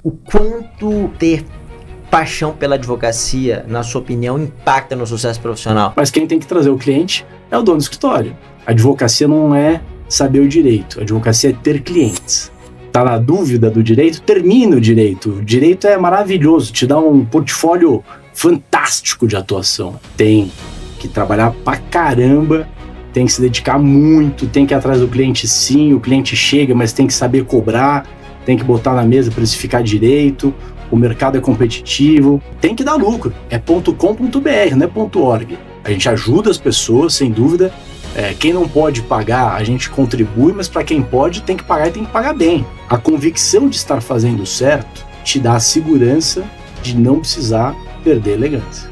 O quanto ter paixão pela advocacia, na sua opinião, impacta no sucesso profissional? Mas quem tem que trazer o cliente é o dono do escritório. A advocacia não é saber o direito, a advocacia é ter clientes. Tá na dúvida do direito? Termina o direito. O direito é maravilhoso, te dá um portfólio fantástico de atuação. Tem que trabalhar pra caramba, tem que se dedicar muito, tem que ir atrás do cliente sim, o cliente chega, mas tem que saber cobrar, tem que botar na mesa, precificar direito, o mercado é competitivo, tem que dar lucro. É .com.br, não é .org. A gente ajuda as pessoas, sem dúvida. Quem não pode pagar, a gente contribui, mas para quem pode, tem que pagar e tem que pagar bem. A convicção de estar fazendo certo te dá a segurança de não precisar perder a elegância.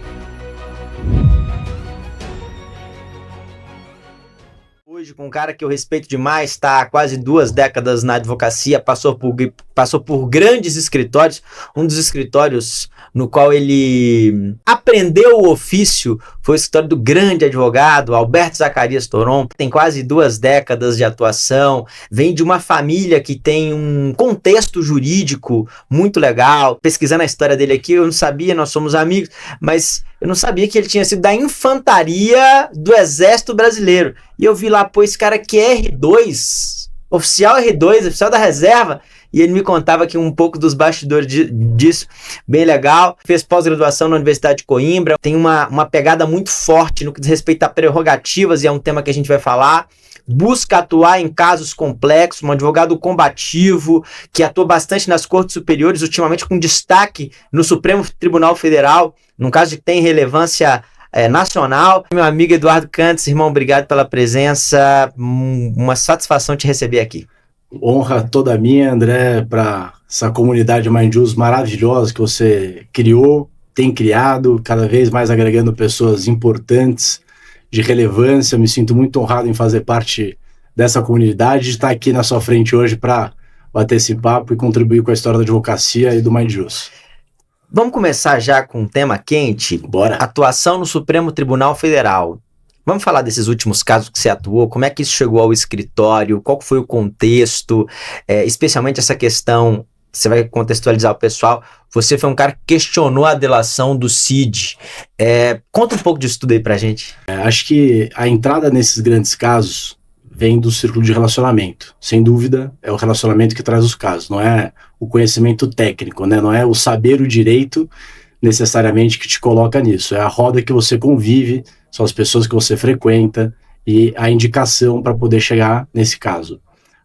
Hoje, com um cara que eu respeito demais, está há quase 2 décadas na advocacia, passou por grandes escritórios, um dos escritórios no qual ele aprendeu o ofício foi o escritório do grande advogado Alberto Zacarias Toron, tem quase 2 décadas de atuação, vem de uma família que tem um contexto jurídico muito legal. Pesquisando a história dele aqui, eu não sabia, nós somos amigos, mas eu não sabia que ele tinha sido da infantaria do Exército Brasileiro. E eu vi lá, pô, esse cara que é R2, oficial R2, oficial da reserva, e ele me contava aqui um pouco dos bastidores disso, bem legal. Fez pós-graduação na Universidade de Coimbra, tem uma pegada muito forte no que diz respeito a prerrogativas, e é um tema que a gente vai falar. Busca atuar em casos complexos, um advogado combativo, que atua bastante nas cortes superiores, ultimamente com destaque no Supremo Tribunal Federal, num caso que tem relevância nacional. Meu amigo Eduardo Cantes, irmão, obrigado pela presença, uma satisfação te receber aqui. Honra toda minha, André, para essa comunidade Mindjus maravilhosa que você criou, tem criado, cada vez mais agregando pessoas importantes, de relevância. Me sinto muito honrado em fazer parte dessa comunidade, de estar aqui na sua frente hoje para bater esse papo e contribuir com a história da advocacia e do Mindjus. Vamos começar já com um tema quente. Bora. Atuação no Supremo Tribunal Federal. Vamos falar desses últimos casos que você atuou, como é que isso chegou ao escritório, qual foi o contexto, especialmente essa questão, você vai contextualizar o pessoal, você foi um cara que questionou a delação do Cid. Conta um pouco disso tudo aí pra gente. Acho que a entrada nesses grandes casos vem do círculo de relacionamento. Sem dúvida, é o relacionamento que traz os casos, não é o conhecimento técnico, né? Não é o saber o direito necessariamente que te coloca nisso, é a roda que você convive, são as pessoas que você frequenta e a indicação para poder chegar nesse caso.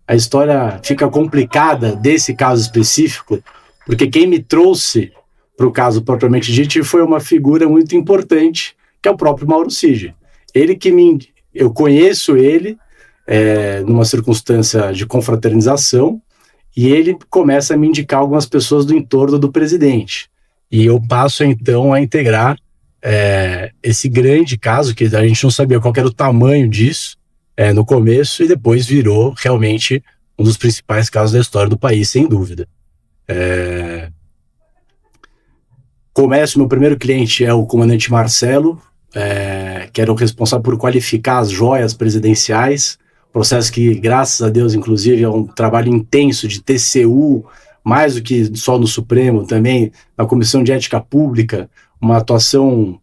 A história fica complicada desse caso específico, porque quem me trouxe para o caso propriamente dito foi uma figura muito importante, que é o próprio Mauro Cid. Eu conheço ele numa circunstância de confraternização, e ele começa a me indicar algumas pessoas do entorno do presidente. E eu passo então a integrar esse grande caso, que a gente não sabia qual era o tamanho disso no começo, e depois virou realmente um dos principais casos da história do país, sem dúvida. Começo, meu primeiro cliente é o comandante Marcelo, que era o responsável por qualificar as joias presidenciais, processo que, graças a Deus, inclusive, é um trabalho intenso de TCU, mais do que só no Supremo, também na Comissão de Ética Pública, uma atuação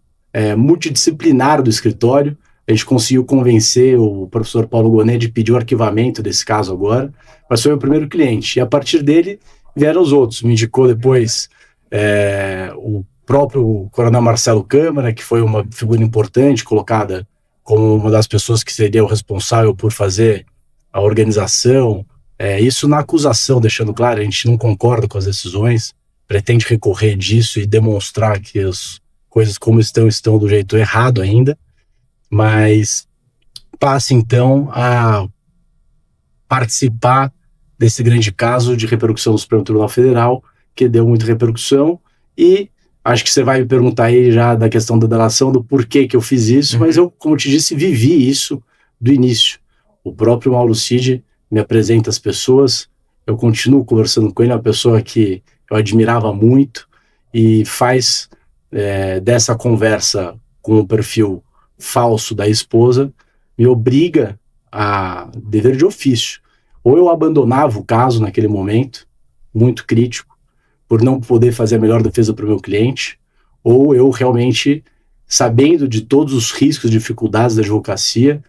multidisciplinar do escritório. A gente conseguiu convencer o professor Paulo Gonet de pedir o arquivamento desse caso agora, mas foi o primeiro cliente. E a partir dele vieram os outros. Me indicou depois o próprio coronel Marcelo Câmara, que foi uma figura importante, colocada como uma das pessoas que seria o responsável por fazer a organização. Isso na acusação, deixando claro, a gente não concorda com as decisões, pretende recorrer disso e demonstrar que as coisas como estão do jeito errado ainda, mas passa então a participar desse grande caso de repercussão do Supremo Tribunal Federal, que deu muita repercussão, e acho que você vai me perguntar aí já da questão da delação, do porquê que eu fiz isso, mas eu, como te disse, vivi isso do início. O próprio Mauro Cid me apresenta as pessoas, eu continuo conversando com ele, é uma pessoa que eu admirava muito, e faz dessa conversa com o perfil falso da esposa, me obriga a dever de ofício. Ou eu abandonava o caso naquele momento, muito crítico, por não poder fazer a melhor defesa para o meu cliente, ou eu realmente, sabendo de todos os riscos e dificuldades da advocacia,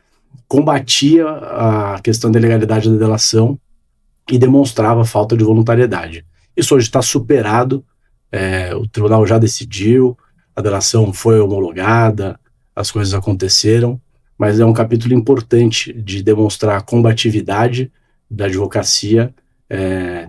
combatia a questão da ilegalidade da delação e demonstrava falta de voluntariedade. Isso hoje está superado, o tribunal já decidiu, a delação foi homologada, as coisas aconteceram, mas é um capítulo importante de demonstrar a combatividade da advocacia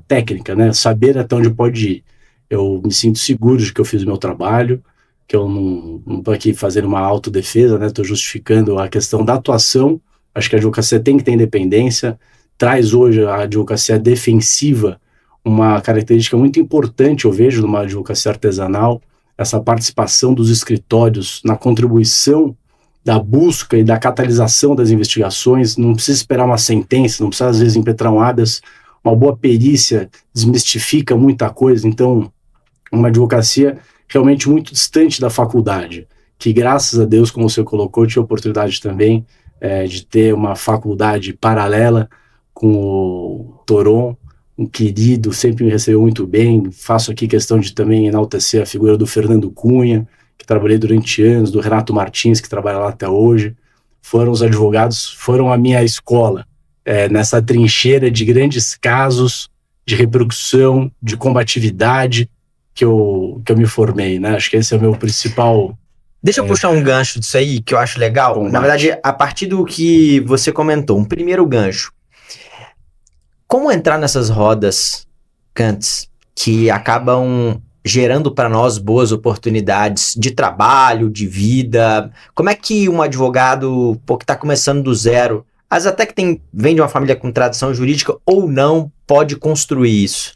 técnica, né? Saber até onde pode ir. Eu me sinto seguro de que eu fiz o meu trabalho, que eu não estou aqui fazendo uma autodefesa, né? Estou justificando a questão da atuação. Acho que a advocacia tem que ter independência, traz hoje a advocacia defensiva uma característica muito importante, eu vejo, numa advocacia artesanal, essa participação dos escritórios na contribuição da busca e da catalisação das investigações. Não precisa esperar uma sentença, não precisa às vezes impetrar um habeas, uma boa perícia desmistifica muita coisa. Então, uma advocacia realmente muito distante da faculdade, que graças a Deus, como você colocou, tive a oportunidade também de ter uma faculdade paralela com o Toron, um querido, sempre me recebeu muito bem. Faço aqui questão de também enaltecer a figura do Fernando Cunha, que trabalhei durante anos, do Renato Martins, que trabalha lá até hoje. Foram os advogados, foram a minha escola, nessa trincheira de grandes casos, de repercussão, de combatividade, que eu me formei, né? Acho que esse é o meu principal... Deixa eu puxar um gancho disso aí, que eu acho legal. Combate. Na verdade, a partir do que você comentou, um primeiro gancho. Como entrar nessas rodas, Kantz, que acabam gerando para nós boas oportunidades de trabalho, de vida? Como é que um advogado que está começando do zero, às vezes até que vem de uma família com tradição jurídica ou não, pode construir isso?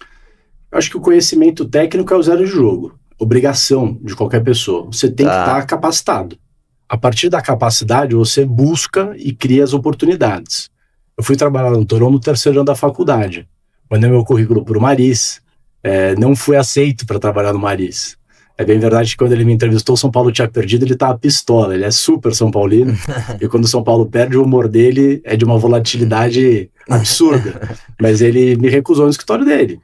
Eu acho que o conhecimento técnico é o zero de jogo. Obrigação de qualquer pessoa. Você tem que estar capacitado. A partir da capacidade, você busca e cria as oportunidades. Eu fui trabalhar no Toron no terceiro ano da faculdade. Mandei meu currículo para o Maris. Não fui aceito para trabalhar no Maris. É bem verdade que quando ele me entrevistou, o São Paulo tinha perdido, ele estava pistola. Ele é super São Paulino. E quando o São Paulo perde, o humor dele é de uma volatilidade absurda. Mas ele me recusou no escritório dele.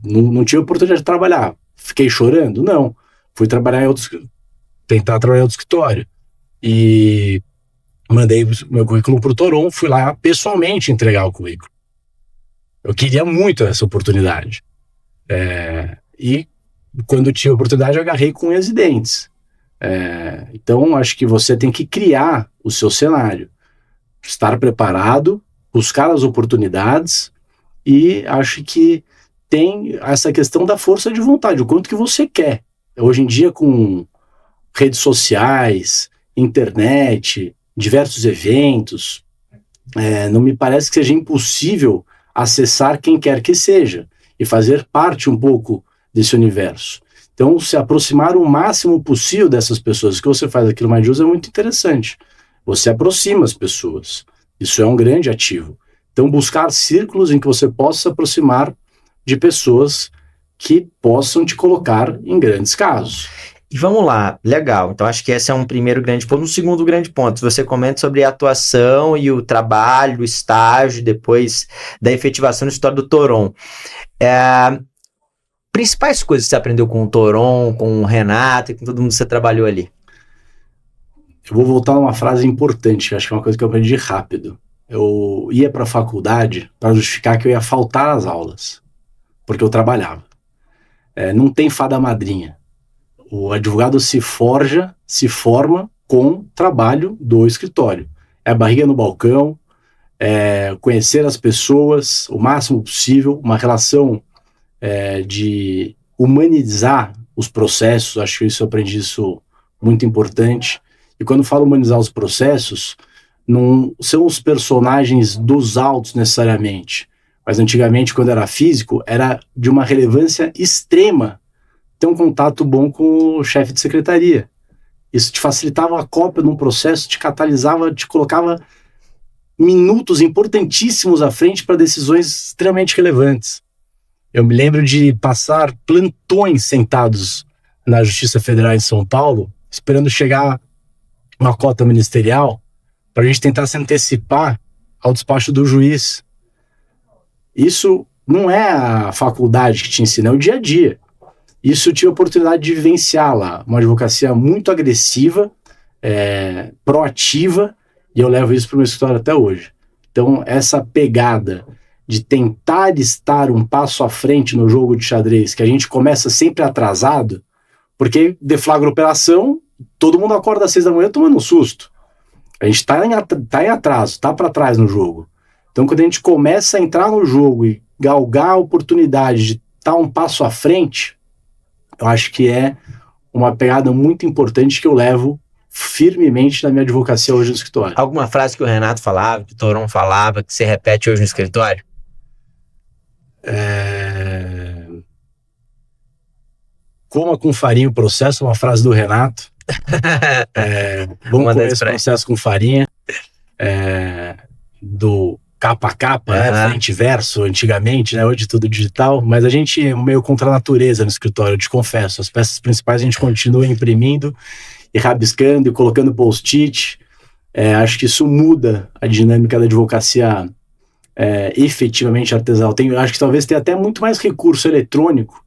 Não tive oportunidade de trabalhar. Fiquei chorando? Não. Fui tentar trabalhar em outro escritório. E mandei meu currículo para o Toron, fui lá pessoalmente entregar o currículo. Eu queria muito essa oportunidade. E quando tive a oportunidade, eu agarrei com unhas e dentes. Então, acho que você tem que criar o seu cenário. Estar preparado, buscar as oportunidades, e acho que tem essa questão da força de vontade, o quanto que você quer. Hoje em dia, com redes sociais, internet, diversos eventos, não me parece que seja impossível acessar quem quer que seja e fazer parte um pouco desse universo. Então, se aproximar o máximo possível dessas pessoas. O que você faz aqui no MindJus é muito interessante. Você aproxima as pessoas. Isso é um grande ativo. Então, buscar círculos em que você possa se aproximar de pessoas que possam te colocar em grandes casos. E vamos lá, legal. Então acho que esse é um primeiro grande ponto. Um segundo grande ponto, você comenta sobre a atuação e o trabalho, o estágio, depois da efetivação da história do Toron. Principais coisas que você aprendeu com o Toron, com o Renato e com todo mundo que você trabalhou ali? Eu vou voltar a uma frase importante, que acho que é uma coisa que eu aprendi rápido. Eu ia para a faculdade para justificar que eu ia faltar às aulas, porque eu trabalhava. Não tem fada madrinha. O advogado se forma com trabalho do escritório. É a barriga no balcão, conhecer as pessoas o máximo possível, uma relação de humanizar os processos. Acho que eu aprendi isso muito importante. E quando falo humanizar os processos, não são os personagens dos autos necessariamente, mas antigamente, quando era físico, era de uma relevância extrema ter um contato bom com o chefe de secretaria. Isso te facilitava a cópia num processo, te catalisava, te colocava minutos importantíssimos à frente para decisões extremamente relevantes. Eu me lembro de passar plantões sentados na Justiça Federal em São Paulo, esperando chegar uma cota ministerial para a gente tentar se antecipar ao despacho do juiz. Isso não é a faculdade que te ensina, é o dia a dia. Isso eu tive a oportunidade de vivenciar lá, uma advocacia muito agressiva, proativa, e eu levo isso para o meu escritório até hoje. Então, essa pegada de tentar estar um passo à frente no jogo de xadrez, que a gente começa sempre atrasado, porque deflagra a operação, todo mundo acorda às 6 da manhã tomando um susto. A gente tá em atraso, tá para trás no jogo. Então, quando a gente começa a entrar no jogo e galgar a oportunidade de estar um passo à frente, eu acho que é uma pegada muito importante que eu levo firmemente na minha advocacia hoje no escritório. Alguma frase que o Renato falava, que o Toron falava, que você repete hoje no escritório? Coma com farinha o processo, uma frase do Renato. Vamos comer esse processo com farinha. Do capa a capa, frente e verso, antigamente, né? Hoje tudo digital, mas a gente é meio contra a natureza no escritório, eu te confesso. As peças principais a gente continua imprimindo e rabiscando e colocando post-it. Acho que isso muda a dinâmica da advocacia efetivamente artesanal. Acho que talvez tenha até muito mais recurso eletrônico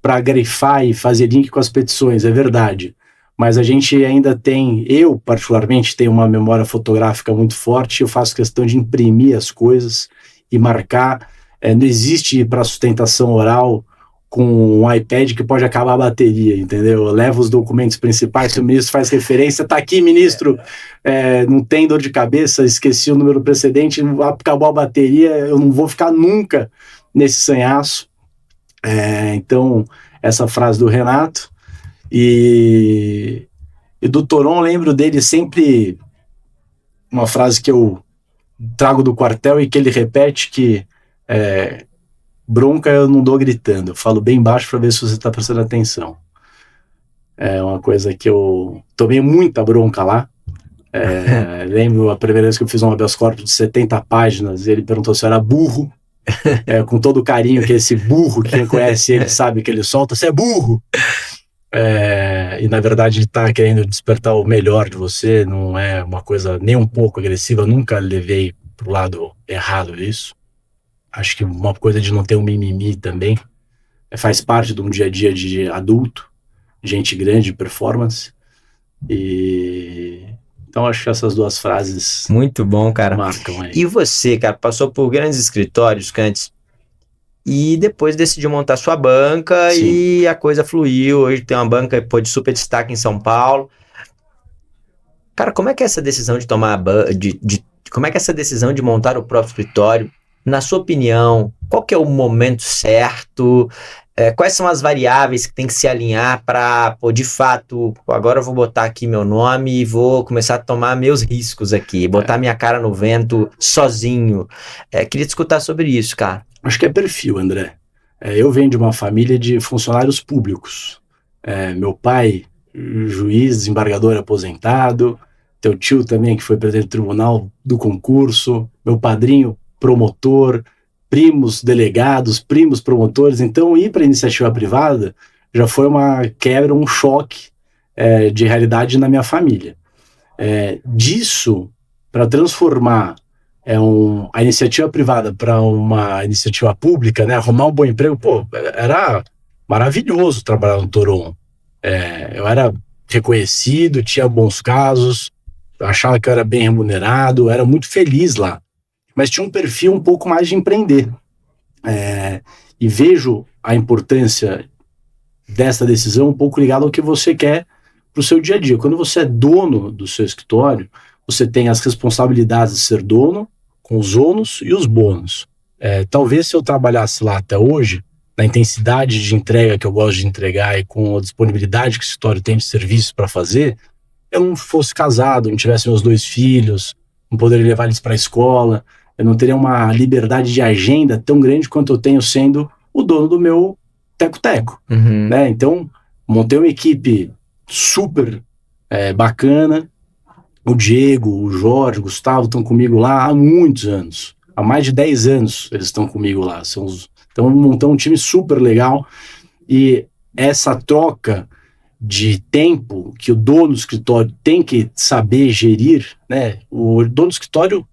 para grifar e fazer link com as petições, é verdade. Mas a gente ainda tem, eu particularmente tenho uma memória fotográfica muito forte, eu faço questão de imprimir as coisas e marcar. Não existe para sustentação oral com um iPad que pode acabar a bateria, entendeu? Eu levo os documentos principais, se o ministro faz referência, tá aqui, ministro, não tem dor de cabeça, esqueci o número precedente, acabou a bateria, eu não vou ficar nunca nesse sanhaço. Então, essa frase do Renato. E do Toron, lembro dele sempre uma frase que eu trago do quartel e que ele repete, que bronca eu não dou gritando, eu falo bem baixo para ver se você está prestando atenção. É uma coisa que eu tomei muita bronca lá. Lembro a primeira vez que eu fiz um habeas corpus de 70 páginas, ele perguntou se eu era burro, com todo o carinho que esse burro, quem conhece ele sabe que ele solta, você é burro! E na verdade ele está querendo despertar o melhor de você, não é uma coisa nem um pouco agressiva, eu nunca levei pro lado errado isso. Acho que uma coisa de não ter um mimimi também faz parte de um dia a dia de adulto, gente grande, performance. Então acho que essas duas frases muito bom, cara, marcam aí. E você, cara, passou por grandes escritórios, Cantes, e depois decidiu montar sua banca. Sim. E a coisa fluiu. Hoje tem uma banca de super destaque em São Paulo. Cara, como é que é essa decisão de tomar como é que é essa decisão de montar o próprio escritório? Na sua opinião, qual que é o momento certo? Quais são as variáveis que tem que se alinhar para, de fato, agora eu vou botar aqui meu nome e vou começar a tomar meus riscos aqui, botar minha cara no vento sozinho. Queria te escutar sobre isso, cara. Acho que é perfil, André. Eu venho de uma família de funcionários públicos. Meu pai, juiz, desembargador aposentado. Teu tio também, que foi presidente do tribunal do concurso. Meu padrinho, promotor. Primos delegados, primos promotores. Então, ir para a iniciativa privada já foi uma quebra, um choque de realidade na minha família. Disso, para transformar a iniciativa privada para uma iniciativa pública, né, arrumar um bom emprego, era maravilhoso trabalhar no Toron. Eu era reconhecido, tinha bons casos, achava que eu era bem remunerado, era muito feliz lá. Mas tinha um perfil um pouco mais de empreender. E vejo a importância dessa decisão um pouco ligada ao que você quer para o seu dia a dia. Quando você é dono do seu escritório, você tem as responsabilidades de ser dono, com os ônus e os bônus. Talvez se eu trabalhasse lá até hoje, na intensidade de entrega que eu gosto de entregar e com a disponibilidade que o escritório tem de serviço para fazer, eu não fosse casado, não tivesse meus 2 filhos, não poderia levar eles para a escola, eu não teria uma liberdade de agenda tão grande quanto eu tenho sendo o dono do meu teco-teco. Uhum. Né? Então, montei uma equipe super bacana. O Diego, o Jorge, o Gustavo estão comigo lá há muitos anos. Há mais de 10 anos eles estão comigo lá. Então, montamos um time super legal. E essa troca de tempo que o dono do escritório tem que saber gerir, né? O dono do escritório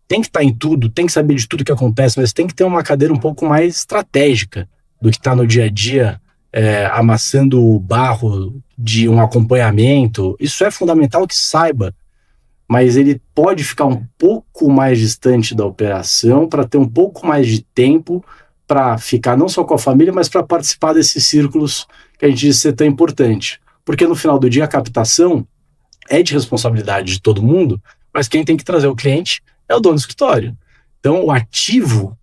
tem que estar em tudo, tem que saber de tudo que acontece, mas tem que ter uma cadeira um pouco mais estratégica do que está no dia a dia amassando o barro de um acompanhamento. Isso é fundamental que saiba, mas ele pode ficar um pouco mais distante da operação para ter um pouco mais de tempo para ficar não só com a família, mas para participar desses círculos que a gente diz ser tão importante. Porque no final do dia a captação é de responsabilidade de todo mundo, mas quem tem que trazer o cliente é o dono do escritório. Então o ativo,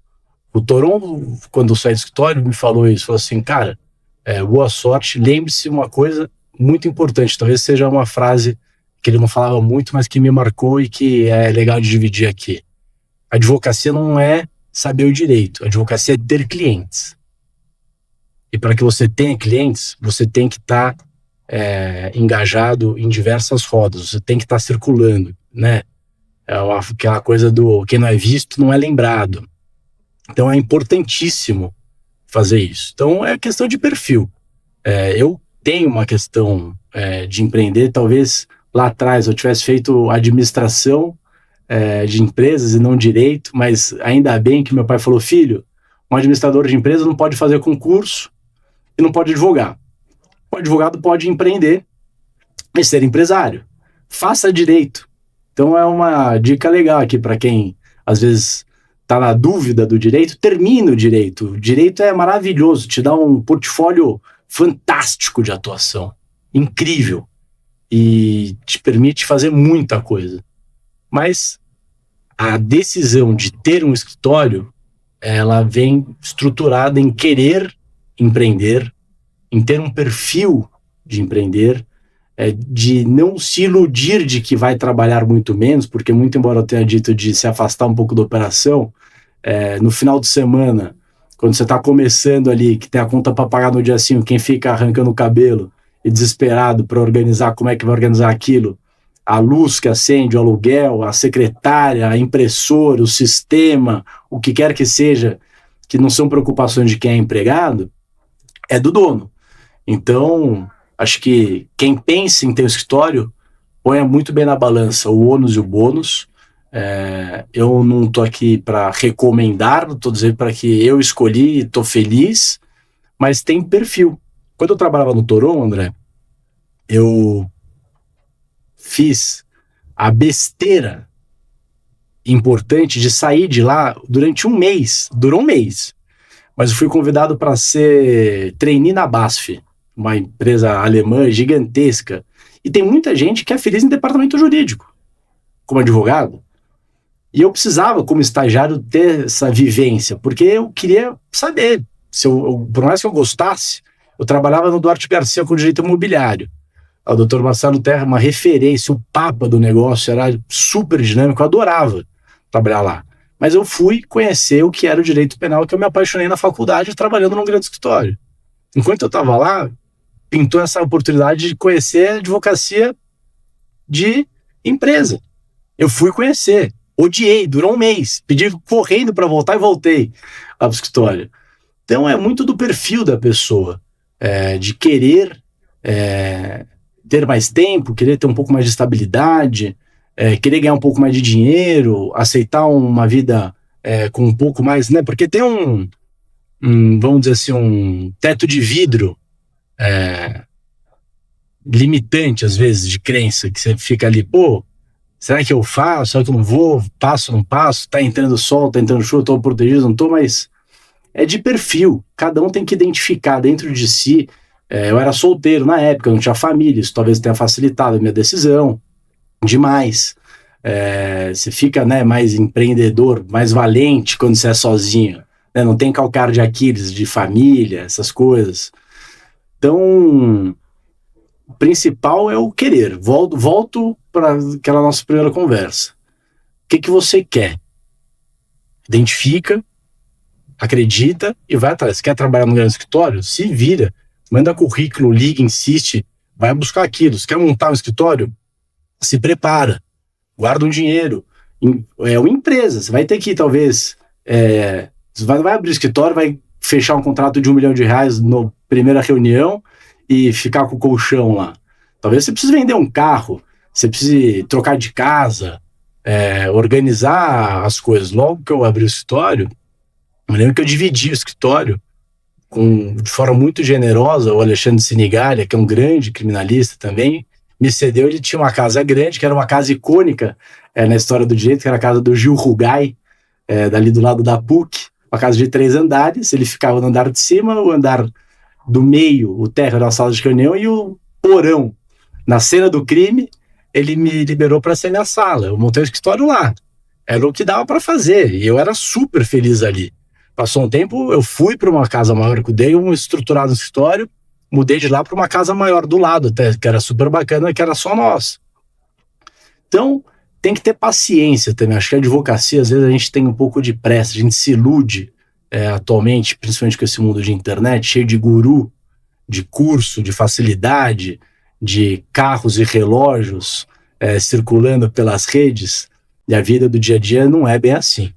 o Toron, quando saiu do escritório, me falou isso, falou assim, cara, boa sorte, lembre-se uma coisa muito importante, talvez seja uma frase que ele não falava muito, mas que me marcou e que é legal de dividir aqui. A advocacia não é saber o direito, a advocacia é ter clientes. E para que você tenha clientes, você tem que estar engajado em diversas rodas, você tem que estar circulando, né? Aquela coisa do quem não é visto não é lembrado. Então é importantíssimo fazer isso. Então é questão de perfil. Eu tenho uma questão de empreender, talvez lá atrás eu tivesse feito administração de empresas e não direito, mas ainda bem que meu pai falou, filho, um administrador de empresas não pode fazer concurso e não pode advogar. O advogado pode empreender e ser empresário. Faça direito. Então é uma dica legal aqui para quem às vezes está na dúvida do direito, termine o direito. O direito é maravilhoso, te dá um portfólio fantástico de atuação, incrível, e te permite fazer muita coisa. Mas a decisão de ter um escritório, ela vem estruturada em querer empreender, em ter um perfil de empreender, de não se iludir de que vai trabalhar muito menos, porque muito embora eu tenha dito de se afastar um pouco da operação, no final de semana, quando você está começando ali, que tem a conta para pagar no dia 5, quem fica arrancando o cabelo e desesperado para organizar como é que vai organizar aquilo, a luz que acende, o aluguel, a secretária, a impressora, o sistema, o que quer que seja, que não são preocupações de quem é empregado, é do dono. Então, acho que quem pensa em ter um escritório, ponha muito bem na balança o ônus e o bônus. Eu não estou aqui para recomendar, não estou dizendo para que eu escolhi e estou feliz, mas tem perfil. Quando eu trabalhava no Toron, André, eu fiz a besteira importante de sair de lá durante um mês, durou um mês, mas eu fui convidado para ser trainee na BASF, uma empresa alemã gigantesca, e tem muita gente que é feliz em departamento jurídico, como advogado, e eu precisava, como estagiário, ter essa vivência, porque eu queria saber, por mais que eu gostasse, eu trabalhava no Duarte Garcia com direito imobiliário. O Dr. Marcelo Terra, uma referência, o papa do negócio, era super dinâmico, eu adorava trabalhar lá. Mas eu fui conhecer o que era o direito penal, que eu me apaixonei na faculdade, trabalhando num grande escritório. Enquanto eu estava lá, pintou essa oportunidade de conhecer a advocacia de empresa. Eu fui conhecer, odiei, durou um mês, pedi correndo para voltar e voltei lá para o escritório. Então é muito do perfil da pessoa, de querer ter mais tempo, querer ter um pouco mais de estabilidade, querer ganhar um pouco mais de dinheiro, aceitar uma vida com um pouco mais, né? Porque tem vamos dizer assim, um teto de vidro limitante, às vezes, de crença, que você fica ali, pô, será que eu faço? Será que eu não vou? Passo, não passo? Tá entrando sol, tá entrando chuva, tô protegido, não tô, mas é de perfil. Cada um tem que identificar dentro de si. Eu era solteiro na época, eu não tinha família, isso talvez tenha facilitado a minha decisão demais. Você fica, né, mais empreendedor, mais valente quando você é sozinho, né? Não tem calcanhar de Aquiles de família, essas coisas. Então, o principal é o querer. Volto para aquela nossa primeira conversa. O que você quer? Identifica, acredita e vai atrás. Você quer trabalhar no grande escritório? Se vira. Manda currículo, liga, insiste, vai buscar aquilo. Se quer montar um escritório, se prepara, guarda um dinheiro. É uma empresa, você vai ter que, talvez, você vai abrir escritório, vai fechar um contrato de R$1 milhão na primeira reunião e ficar com o colchão lá. Talvez você precise vender um carro, você precise trocar de casa, organizar as coisas. Logo que eu abri o escritório, eu lembro que eu dividi o escritório de forma muito generosa, o Alexandre Sinigalha, que é um grande criminalista também, me cedeu. Ele tinha uma casa grande, que era uma casa icônica na história do direito, que era a casa do Gil Rugai, dali do lado da PUC, uma casa de 3 andares. Ele ficava no andar de cima, o andar do meio, o térreo era a sala de reunião, e o porão, na cena do crime, ele me liberou para ser minha sala. Eu montei o escritório lá. Era o que dava para fazer, e eu era super feliz ali. Passou um tempo, eu fui para uma casa maior, que eu dei um estruturado no escritório, mudei de lá para uma casa maior do lado, até, que era super bacana, que era só nós. Então, tem que ter paciência também. Acho que a advocacia, às vezes, a gente tem um pouco de pressa, a gente se ilude atualmente, principalmente com esse mundo de internet, cheio de guru, de curso, de facilidade, de carros e relógios circulando pelas redes, e a vida do dia a dia não é bem assim.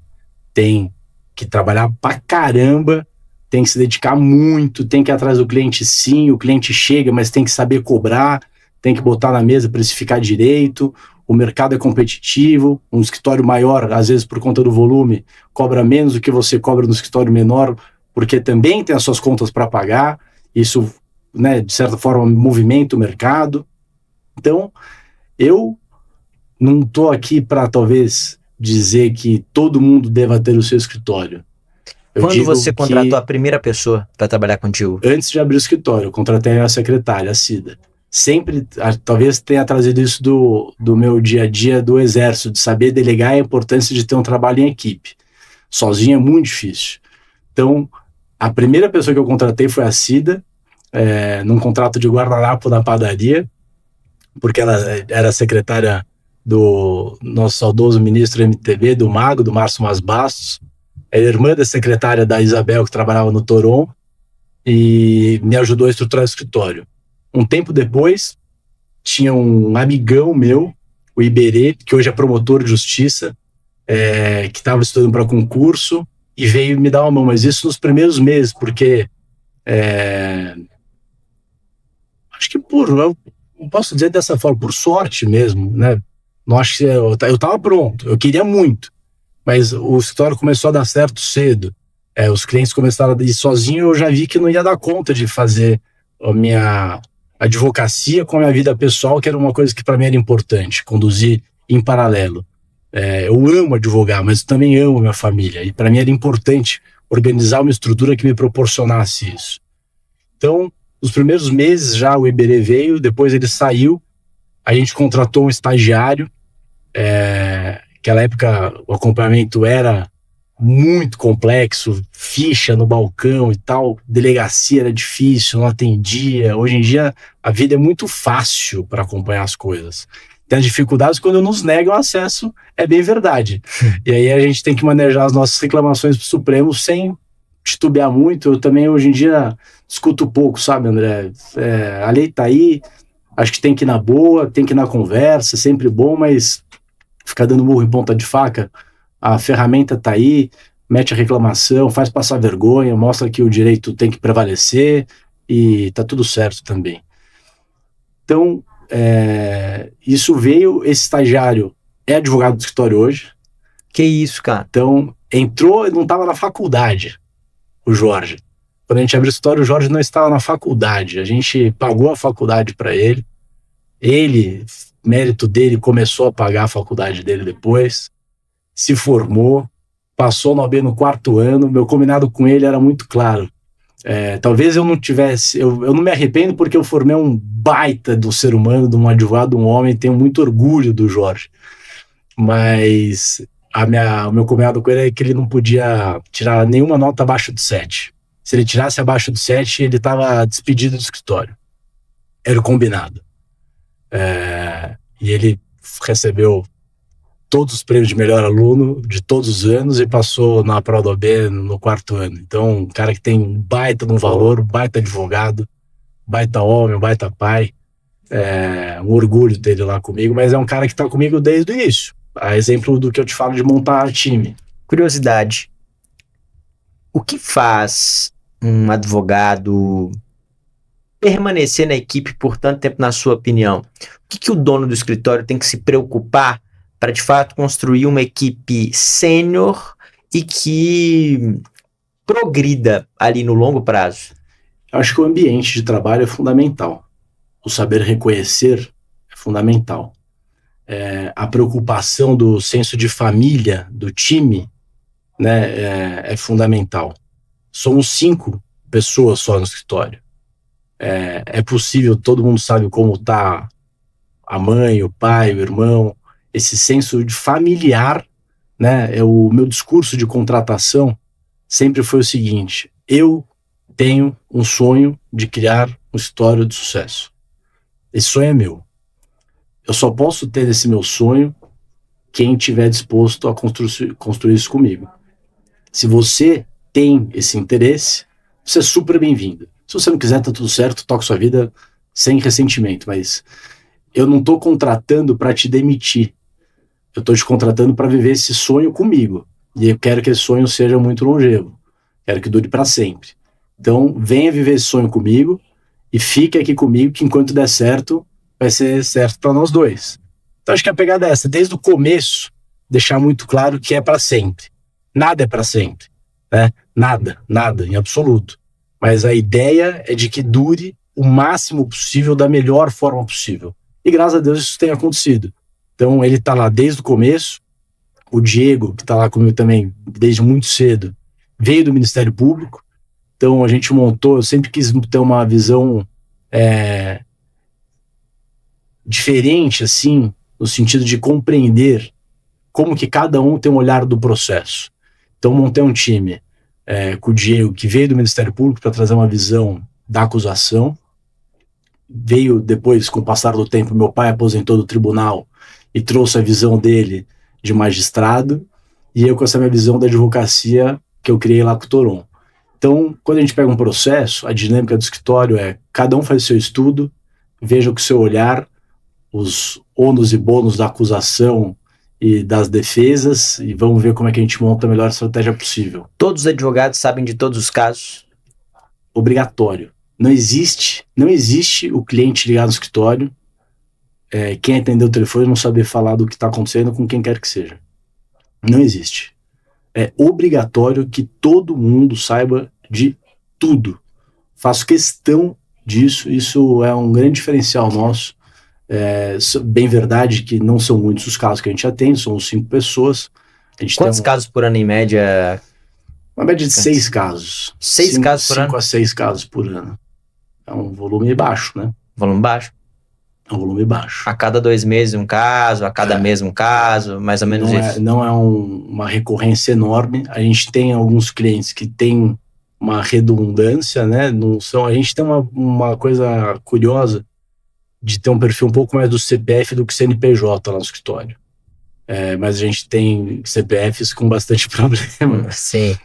Tem que trabalhar pra caramba, tem que se dedicar muito, tem que ir atrás do cliente sim, o cliente chega, mas tem que saber cobrar, tem que botar na mesa, precificar direito, o mercado é competitivo, um escritório maior, às vezes por conta do volume, cobra menos do que você cobra no escritório menor, porque também tem as suas contas para pagar, isso, né, de certa forma, movimenta o mercado. Então, eu não estou aqui para, talvez, dizer que todo mundo deva ter o seu escritório. Quando você contratou a primeira pessoa para trabalhar contigo? Antes de abrir o escritório, eu contratei a secretária, a Cida. Sempre, talvez tenha trazido isso do meu dia a dia do exército, de saber delegar, a importância de ter um trabalho em equipe. Sozinho é muito difícil. Então, a primeira pessoa que eu contratei foi a Cida, num contrato de guardanapo na padaria, porque ela era secretária do nosso saudoso ministro MTB, do Mago, do Márcio Mas Bastos. Ela é irmã da secretária da Isabel, que trabalhava no Toron, e me ajudou a estruturar o escritório. Um tempo depois, tinha um amigão meu, o Iberê, que hoje é promotor de justiça, que estava estudando para concurso, e veio me dar uma mão, mas isso nos primeiros meses, porque acho que eu posso dizer dessa forma, por sorte mesmo, né? Não acho que eu estava pronto, eu queria muito, mas o escritório começou a dar certo cedo. Os clientes começaram a ir sozinho, eu já vi que não ia dar conta de fazer a minha advocacia com a minha vida pessoal, que era uma coisa que para mim era importante, conduzir em paralelo. Eu amo advogar, mas também amo minha família, e para mim era importante organizar uma estrutura que me proporcionasse isso. Então, nos primeiros meses já o Iberê veio, depois ele saiu, a gente contratou um estagiário. Naquela época o acompanhamento era muito complexo, ficha no balcão e tal, delegacia era difícil, não atendia. Hoje em dia a vida é muito fácil para acompanhar as coisas. Tem as dificuldades quando nos negam acesso, é bem verdade. E aí a gente tem que manejar as nossas reclamações para o Supremo sem titubear muito. Eu também hoje em dia escuto pouco, sabe, André? A lei tá aí, acho que tem que ir na boa, tem que ir na conversa, sempre bom, mas ficar dando murro em ponta de faca, a ferramenta tá aí, mete a reclamação, faz passar vergonha, mostra que o direito tem que prevalecer e tá tudo certo também. Então, isso veio, esse estagiário é advogado do escritório hoje. Que isso, cara? Então, entrou, não estava na faculdade, o Jorge. Quando a gente abriu o escritório, o Jorge não estava na faculdade, a gente pagou a faculdade para ele. Ele, mérito dele, começou a pagar a faculdade dele depois, se formou, passou no OAB no 4º ano. Meu combinado com ele era muito claro. Talvez eu não tivesse, eu não me arrependo, porque eu formei um baita do ser humano, de um advogado, um homem, tenho muito orgulho do Jorge. Mas o meu combinado com ele é que ele não podia tirar nenhuma nota abaixo de 7. Se ele tirasse abaixo de 7, ele estava despedido do escritório. Era o combinado. E ele recebeu todos os prêmios de melhor aluno de todos os anos e passou na prova do OAB no 4º ano. Então, um cara que tem um baita de um valor, um baita advogado, baita homem, um baita pai. Um orgulho dele lá comigo, mas é um cara que está comigo desde o início. A exemplo do que eu te falo de montar time. Curiosidade. O que faz um advogado permanecer na equipe por tanto tempo, na sua opinião? O que o dono do escritório tem que se preocupar para, de fato, construir uma equipe sênior e que progrida ali no longo prazo? Eu acho que o ambiente de trabalho é fundamental. O saber reconhecer é fundamental. A preocupação do senso de família do time, né, é fundamental. Somos 5 pessoas só no escritório. É possível, todo mundo sabe como está a mãe, o pai, o irmão, esse senso de familiar, né? O meu discurso de contratação sempre foi o seguinte: eu tenho um sonho de criar um escritório de sucesso. Esse sonho é meu. Eu só posso ter esse meu sonho quem estiver disposto a construir isso comigo. Se você tem esse interesse, você é super bem-vindo. Se você não quiser, tá tudo certo, toca sua vida sem ressentimento, mas eu não tô contratando para te demitir. Eu tô te contratando para viver esse sonho comigo. E eu quero que esse sonho seja muito longevo. Quero que dure para sempre. Então, venha viver esse sonho comigo e fique aqui comigo, que enquanto der certo, vai ser certo para nós dois. Então, acho que a pegada é essa, desde o começo, deixar muito claro que é para sempre. Nada é para sempre, né? Nada, em absoluto. Mas a ideia é de que dure o máximo possível, da melhor forma possível. E graças a Deus isso tem acontecido. Então, ele tá lá desde o começo. O Diego, que tá lá comigo também desde muito cedo, veio do Ministério Público. Então, a gente montou, eu sempre quis ter uma visão diferente, assim, no sentido de compreender como que cada um tem um olhar do processo. Então, montei um time com o Diego, que veio do Ministério Público para trazer uma visão da acusação. Veio depois, com o passar do tempo, meu pai aposentou do tribunal e trouxe a visão dele de magistrado, e eu com essa minha visão da advocacia que eu criei lá com o Toron. Então, quando a gente pega um processo, a dinâmica do escritório é cada um faz o seu estudo, veja com o seu olhar os ônus e bônus da acusação e das defesas, e vamos ver como é que a gente monta a melhor estratégia possível. Todos os advogados sabem de todos os casos? Obrigatório. Não existe o cliente ligar no escritório, quem atender o telefone não saber falar do que está acontecendo com quem quer que seja. Não existe. É obrigatório que todo mundo saiba de tudo. Faço questão disso, isso é um grande diferencial nosso. Bem verdade que não são muitos os casos que a gente atende, somos 5 pessoas. Quantos casos por ano em média? Uma média de 6 casos. 6 casos por ano? 5 a 6 casos por ano. É um volume baixo, né? Volume baixo? É um volume baixo. A cada 2 meses um caso, a cada mês um caso, mais ou menos isso. Não é uma recorrência enorme. A gente tem alguns clientes que têm uma redundância, né? A gente tem uma coisa curiosa de ter um perfil um pouco mais do CPF do que CNPJ lá no escritório. Mas a gente tem CPFs com bastante problema. Sim.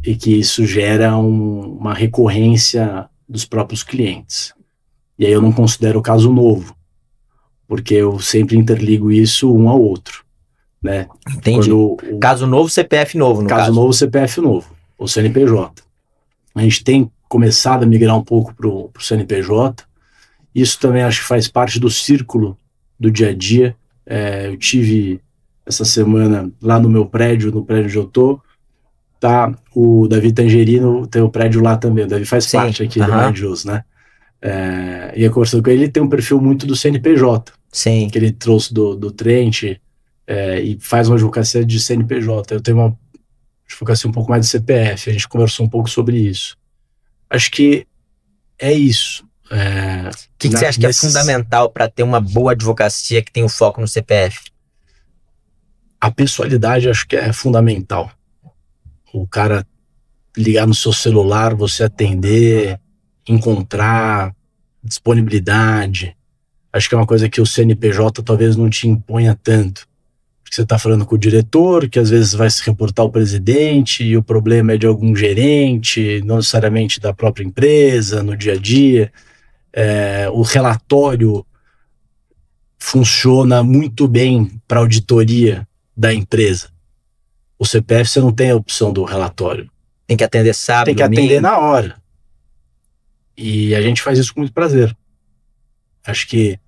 E que isso gera uma recorrência dos próprios clientes. E aí eu não considero o caso novo, porque eu sempre interligo isso um ao outro, né? Entendi. Caso novo, CPF novo, no caso. Caso novo, CPF novo, ou CNPJ. A gente tem começado a migrar um pouco pro CNPJ. Isso também acho que faz parte do círculo do dia a dia. Eu tive essa semana lá no meu prédio, no prédio onde eu tô, tá o Davi Tangerino, tem o prédio lá também. O Davi faz parte aqui do Maravilhoso, né? E eu conversando com ele tem um perfil muito do CNPJ. Sim. Que ele trouxe do Trent, e faz uma advocacia de CNPJ. Eu tenho uma advocacia um pouco mais de CPF. A gente conversou um pouco sobre isso. Acho que é isso. O que você acha que é fundamental para ter uma boa advocacia que tem o foco no CPF? A pessoalidade acho que é fundamental. O cara ligar no seu celular, você atender, encontrar, disponibilidade. Acho que é uma coisa que o CNPJ talvez não te imponha tanto. Porque você está falando com o diretor, que às vezes vai se reportar ao presidente, e o problema é de algum gerente, não necessariamente da própria empresa, no dia a dia. O relatório funciona muito bem para a auditoria da empresa. O CPF você não tem a opção do relatório. Tem que atender sábado, tem que atender na hora. E a gente faz isso com muito prazer. Acho que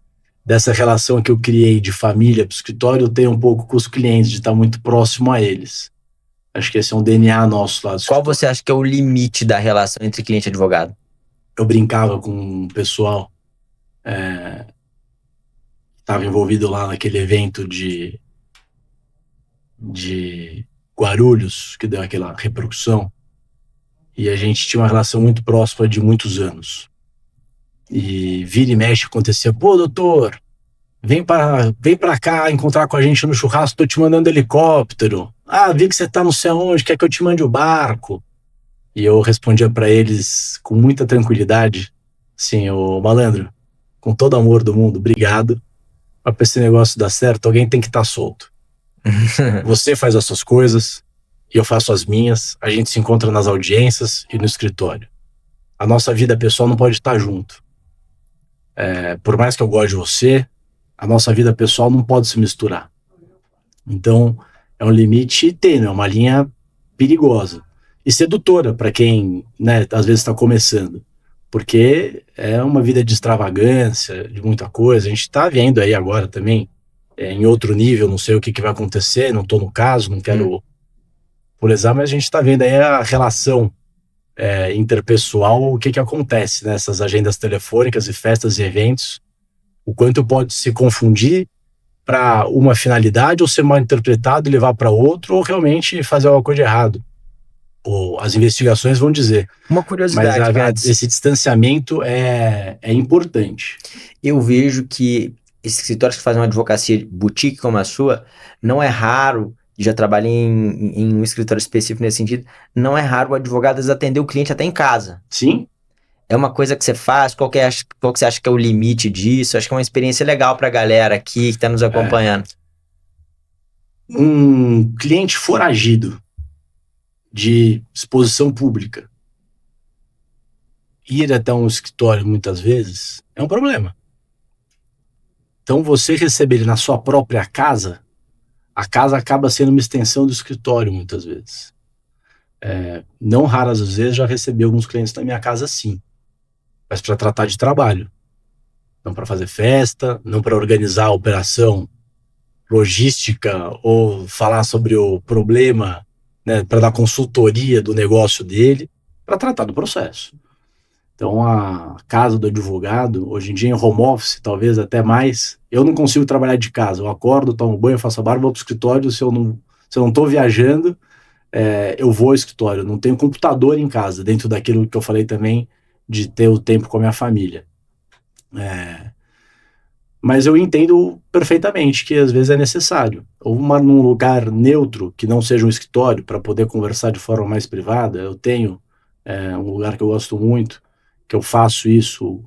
dessa relação que eu criei de família para o escritório, eu tenho um pouco com os clientes, de estar muito próximo a eles. Acho que esse é um DNA nosso lá do Qual escritório. você acha que é o limite da relação entre cliente e advogado? Eu brincava com o pessoal, estava envolvido lá naquele evento de Guarulhos, que deu aquela repercussão, e a gente tinha uma relação muito próxima de muitos anos. E vira e mexe acontecia, pô, doutor, vem pra cá encontrar com a gente no churrasco, tô te mandando helicóptero. Ah, vi que você tá não sei aonde, quer que eu te mande o barco? E eu respondia pra eles com muita tranquilidade, assim, ô malandro, com todo amor do mundo, obrigado. Mas pra esse negócio dar certo, alguém tem que estar solto. Você faz as suas coisas e eu faço as minhas. A gente se encontra nas audiências e no escritório. A nossa vida pessoal não pode estar junto. Por mais que eu goste de você, a nossa vida pessoal não pode se misturar. Então, é um limite tênue, é uma linha perigosa. E sedutora para quem, né, às vezes está começando. Porque é uma vida de extravagância, de muita coisa. A gente está vendo aí agora também, em outro nível, não sei o que vai acontecer, não estou no caso, não quero polezar, mas a gente está vendo aí a relação interpessoal, o que acontece nessas agendas telefônicas e festas e eventos, o quanto pode se confundir para uma finalidade ou ser mal interpretado e levar para outro, ou realmente fazer alguma coisa de errado. Ou as investigações vão dizer. Uma curiosidade, mas esse distanciamento é importante. Eu vejo que esses escritórios que fazem uma advocacia boutique como a sua, não é raro, já trabalhei em um escritório específico nesse sentido, não é raro o advogado atender o cliente até em casa. Sim. É uma coisa que você faz, qual que você acha que é o limite disso? Acho que é uma experiência legal para a galera aqui que está nos acompanhando. Um cliente foragido de exposição pública ir até um escritório muitas vezes é um problema. Então você receber ele na sua própria casa, a casa acaba sendo uma extensão do escritório muitas vezes. Não raras vezes já recebi alguns clientes na minha casa sim, mas para tratar de trabalho, não para fazer festa, não para organizar a operação logística ou falar sobre o problema, né, para dar consultoria do negócio dele, para tratar do processo. Então a casa do advogado, hoje em dia em home office, talvez até mais, eu não consigo trabalhar de casa, eu acordo, tomo banho, faço a barba, vou para o escritório, se eu não estou viajando, eu vou ao escritório, não tenho computador em casa, dentro daquilo que eu falei também, de ter o tempo com a minha família. Mas eu entendo perfeitamente que às vezes é necessário. Ou num lugar neutro, que não seja um escritório, para poder conversar de forma mais privada. Eu tenho um lugar que eu gosto muito, que eu faço isso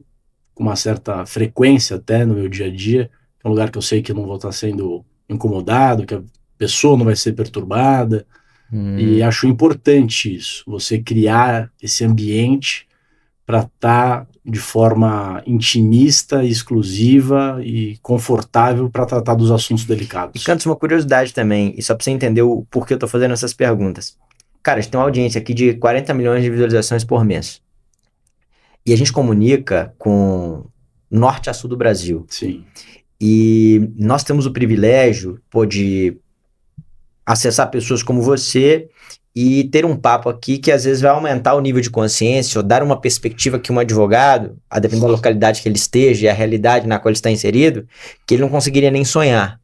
com uma certa frequência até no meu dia a dia. É um lugar que eu sei que eu não vou estar sendo incomodado, que a pessoa não vai ser perturbada. E acho importante isso, você criar esse ambiente para estar de forma intimista, exclusiva e confortável para tratar dos assuntos delicados. E Cantos, uma curiosidade também, e só para você entender o porquê eu tô fazendo essas perguntas. Cara, a gente tem uma audiência aqui de 40 milhões de visualizações por mês. E a gente comunica com norte a sul do Brasil. Sim. E nós temos o privilégio, de acessar pessoas como você e ter um papo aqui que às vezes vai aumentar o nível de consciência ou dar uma perspectiva que um advogado, a depender da localidade que ele esteja e a realidade na qual ele está inserido, que ele não conseguiria nem sonhar.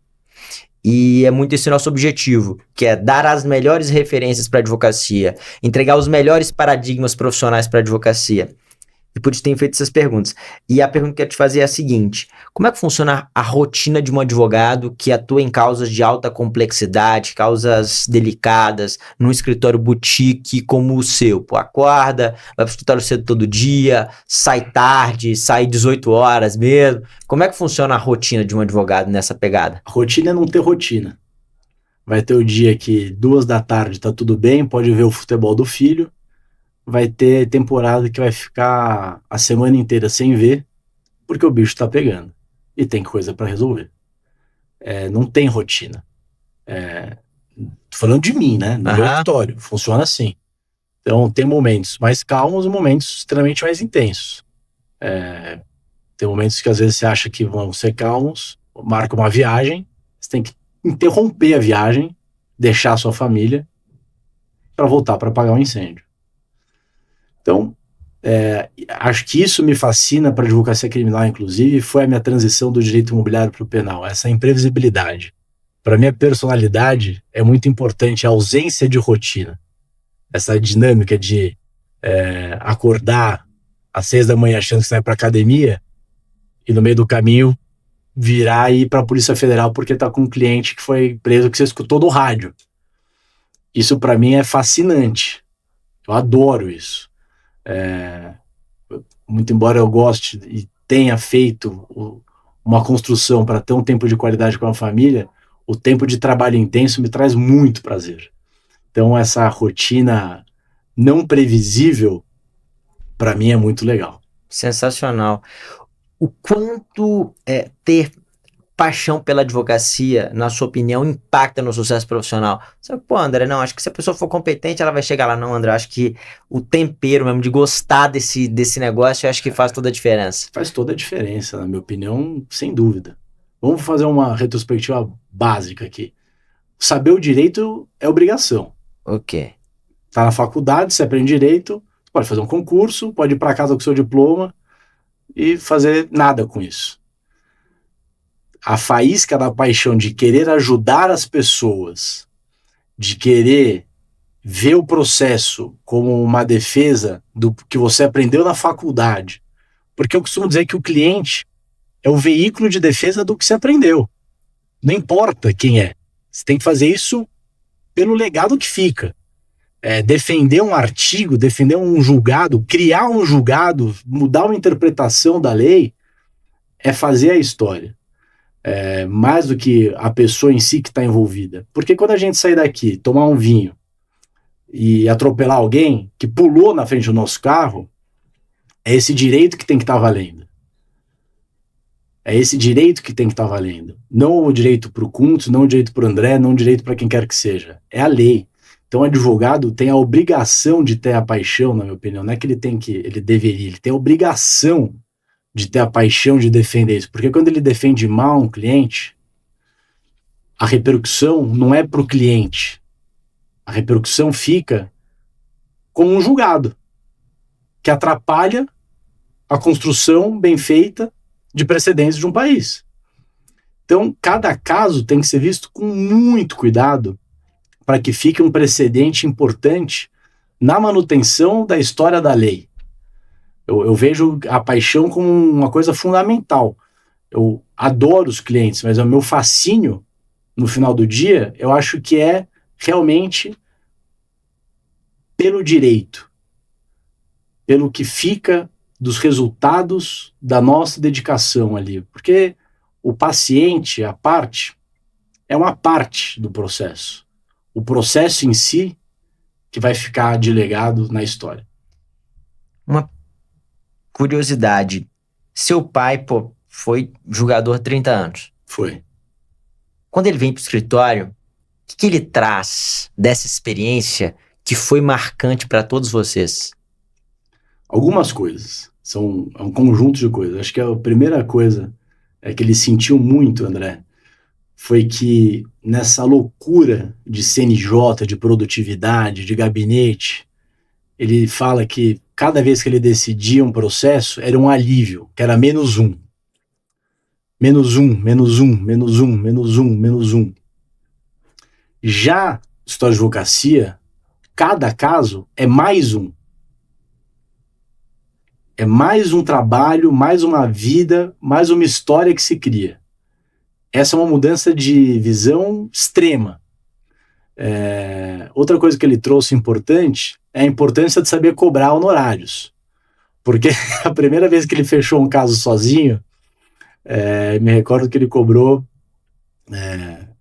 E é muito esse nosso objetivo, que é dar as melhores referências para a advocacia, entregar os melhores paradigmas profissionais para a advocacia. E por isso tenho feito essas perguntas. E a pergunta que eu quero te fazer é a seguinte: como é que funciona a rotina de um advogado que atua em causas de alta complexidade, causas delicadas, num escritório boutique como o seu? Acorda, vai para o escritório cedo todo dia, sai tarde, sai 18 horas mesmo. Como é que funciona a rotina de um advogado nessa pegada? A rotina é não ter rotina. Vai ter o dia que 2 da tarde tá tudo bem, pode ver o futebol do filho. Vai ter temporada que vai ficar a semana inteira sem ver, porque o bicho tá pegando. E tem coisa para resolver. Não tem rotina. Tô falando de mim, né? No meu escritório. Funciona assim. Então tem momentos mais calmos e momentos extremamente mais intensos. Tem momentos que às vezes você acha que vão ser calmos, marca uma viagem, você tem que interromper a viagem, deixar a sua família para voltar para apagar um incêndio. Então, acho que isso me fascina para a advocacia criminal, inclusive, foi a minha transição do direito imobiliário para o penal, essa imprevisibilidade. Para minha personalidade, é muito importante a ausência de rotina, essa dinâmica de acordar às 6 da manhã achando que você vai para academia e no meio do caminho virar e ir para a Polícia Federal porque está com um cliente que foi preso que você escutou no rádio. Isso para mim é fascinante. Eu adoro isso. Muito embora eu goste e tenha feito uma construção para ter um tempo de qualidade com a família, o tempo de trabalho intenso me traz muito prazer. Então essa rotina não previsível para mim é muito legal. Sensacional. O quanto ter paixão pela advocacia, na sua opinião, impacta no sucesso profissional? Você, pô, André, não, acho que se a pessoa for competente, ela vai chegar lá. Não, André, acho que o tempero mesmo de gostar desse negócio, eu acho que faz toda a diferença. Faz toda a diferença, na minha opinião, sem dúvida. Vamos fazer uma retrospectiva básica aqui. Saber o direito é obrigação. Ok. Tá na faculdade, você aprende direito, pode fazer um concurso, pode ir para casa com seu diploma e fazer nada com isso. A faísca da paixão de querer ajudar as pessoas, de querer ver o processo como uma defesa do que você aprendeu na faculdade. Porque eu costumo dizer que o cliente é o veículo de defesa do que você aprendeu. Não importa quem é. Você tem que fazer isso pelo legado que fica. Defender um artigo, defender um julgado, criar um julgado, mudar uma interpretação da lei, é fazer a história. Mais do que a pessoa em si que está envolvida. Porque quando a gente sair daqui, tomar um vinho e atropelar alguém que pulou na frente do nosso carro, é esse direito que tem que estar valendo. É esse direito que tem que estar valendo. Não o direito para o Kuntz, não o direito para o André, não o direito para quem quer que seja. É a lei. Então o advogado tem a obrigação de ter a paixão, na minha opinião. Não é que ele deveria, ele tem a obrigação de ter a paixão de defender isso. Porque quando ele defende mal um cliente, a repercussão não é para o cliente. A repercussão fica como um julgado, que atrapalha a construção bem feita de precedentes de um país. Então, cada caso tem que ser visto com muito cuidado para que fique um precedente importante na manutenção da história da lei. Eu vejo a paixão como uma coisa fundamental. Eu adoro os clientes, mas o meu fascínio, no final do dia, eu acho que é realmente pelo direito, pelo que fica dos resultados da nossa dedicação ali. Porque o paciente, a parte, é uma parte do processo. O processo em si que vai ficar de legado na história. Uma curiosidade. Seu pai, foi julgador há 30 anos. Foi. Quando ele vem para o escritório, o que ele traz dessa experiência que foi marcante para todos vocês? Algumas coisas. É um conjunto de coisas. Acho que a primeira coisa que ele sentiu muito, André, foi que nessa loucura de CNJ, de produtividade, de gabinete, ele fala que cada vez que ele decidia um processo, era um alívio, que era menos um. Menos um, menos um, menos um, menos um, menos um. Já história de advocacia, cada caso é mais um. É mais um trabalho, mais uma vida, mais uma história que se cria. Essa é uma mudança de visão extrema. Outra coisa que ele trouxe importante é a importância de saber cobrar honorários. Porque a primeira vez que ele fechou um caso sozinho, me recordo que ele cobrou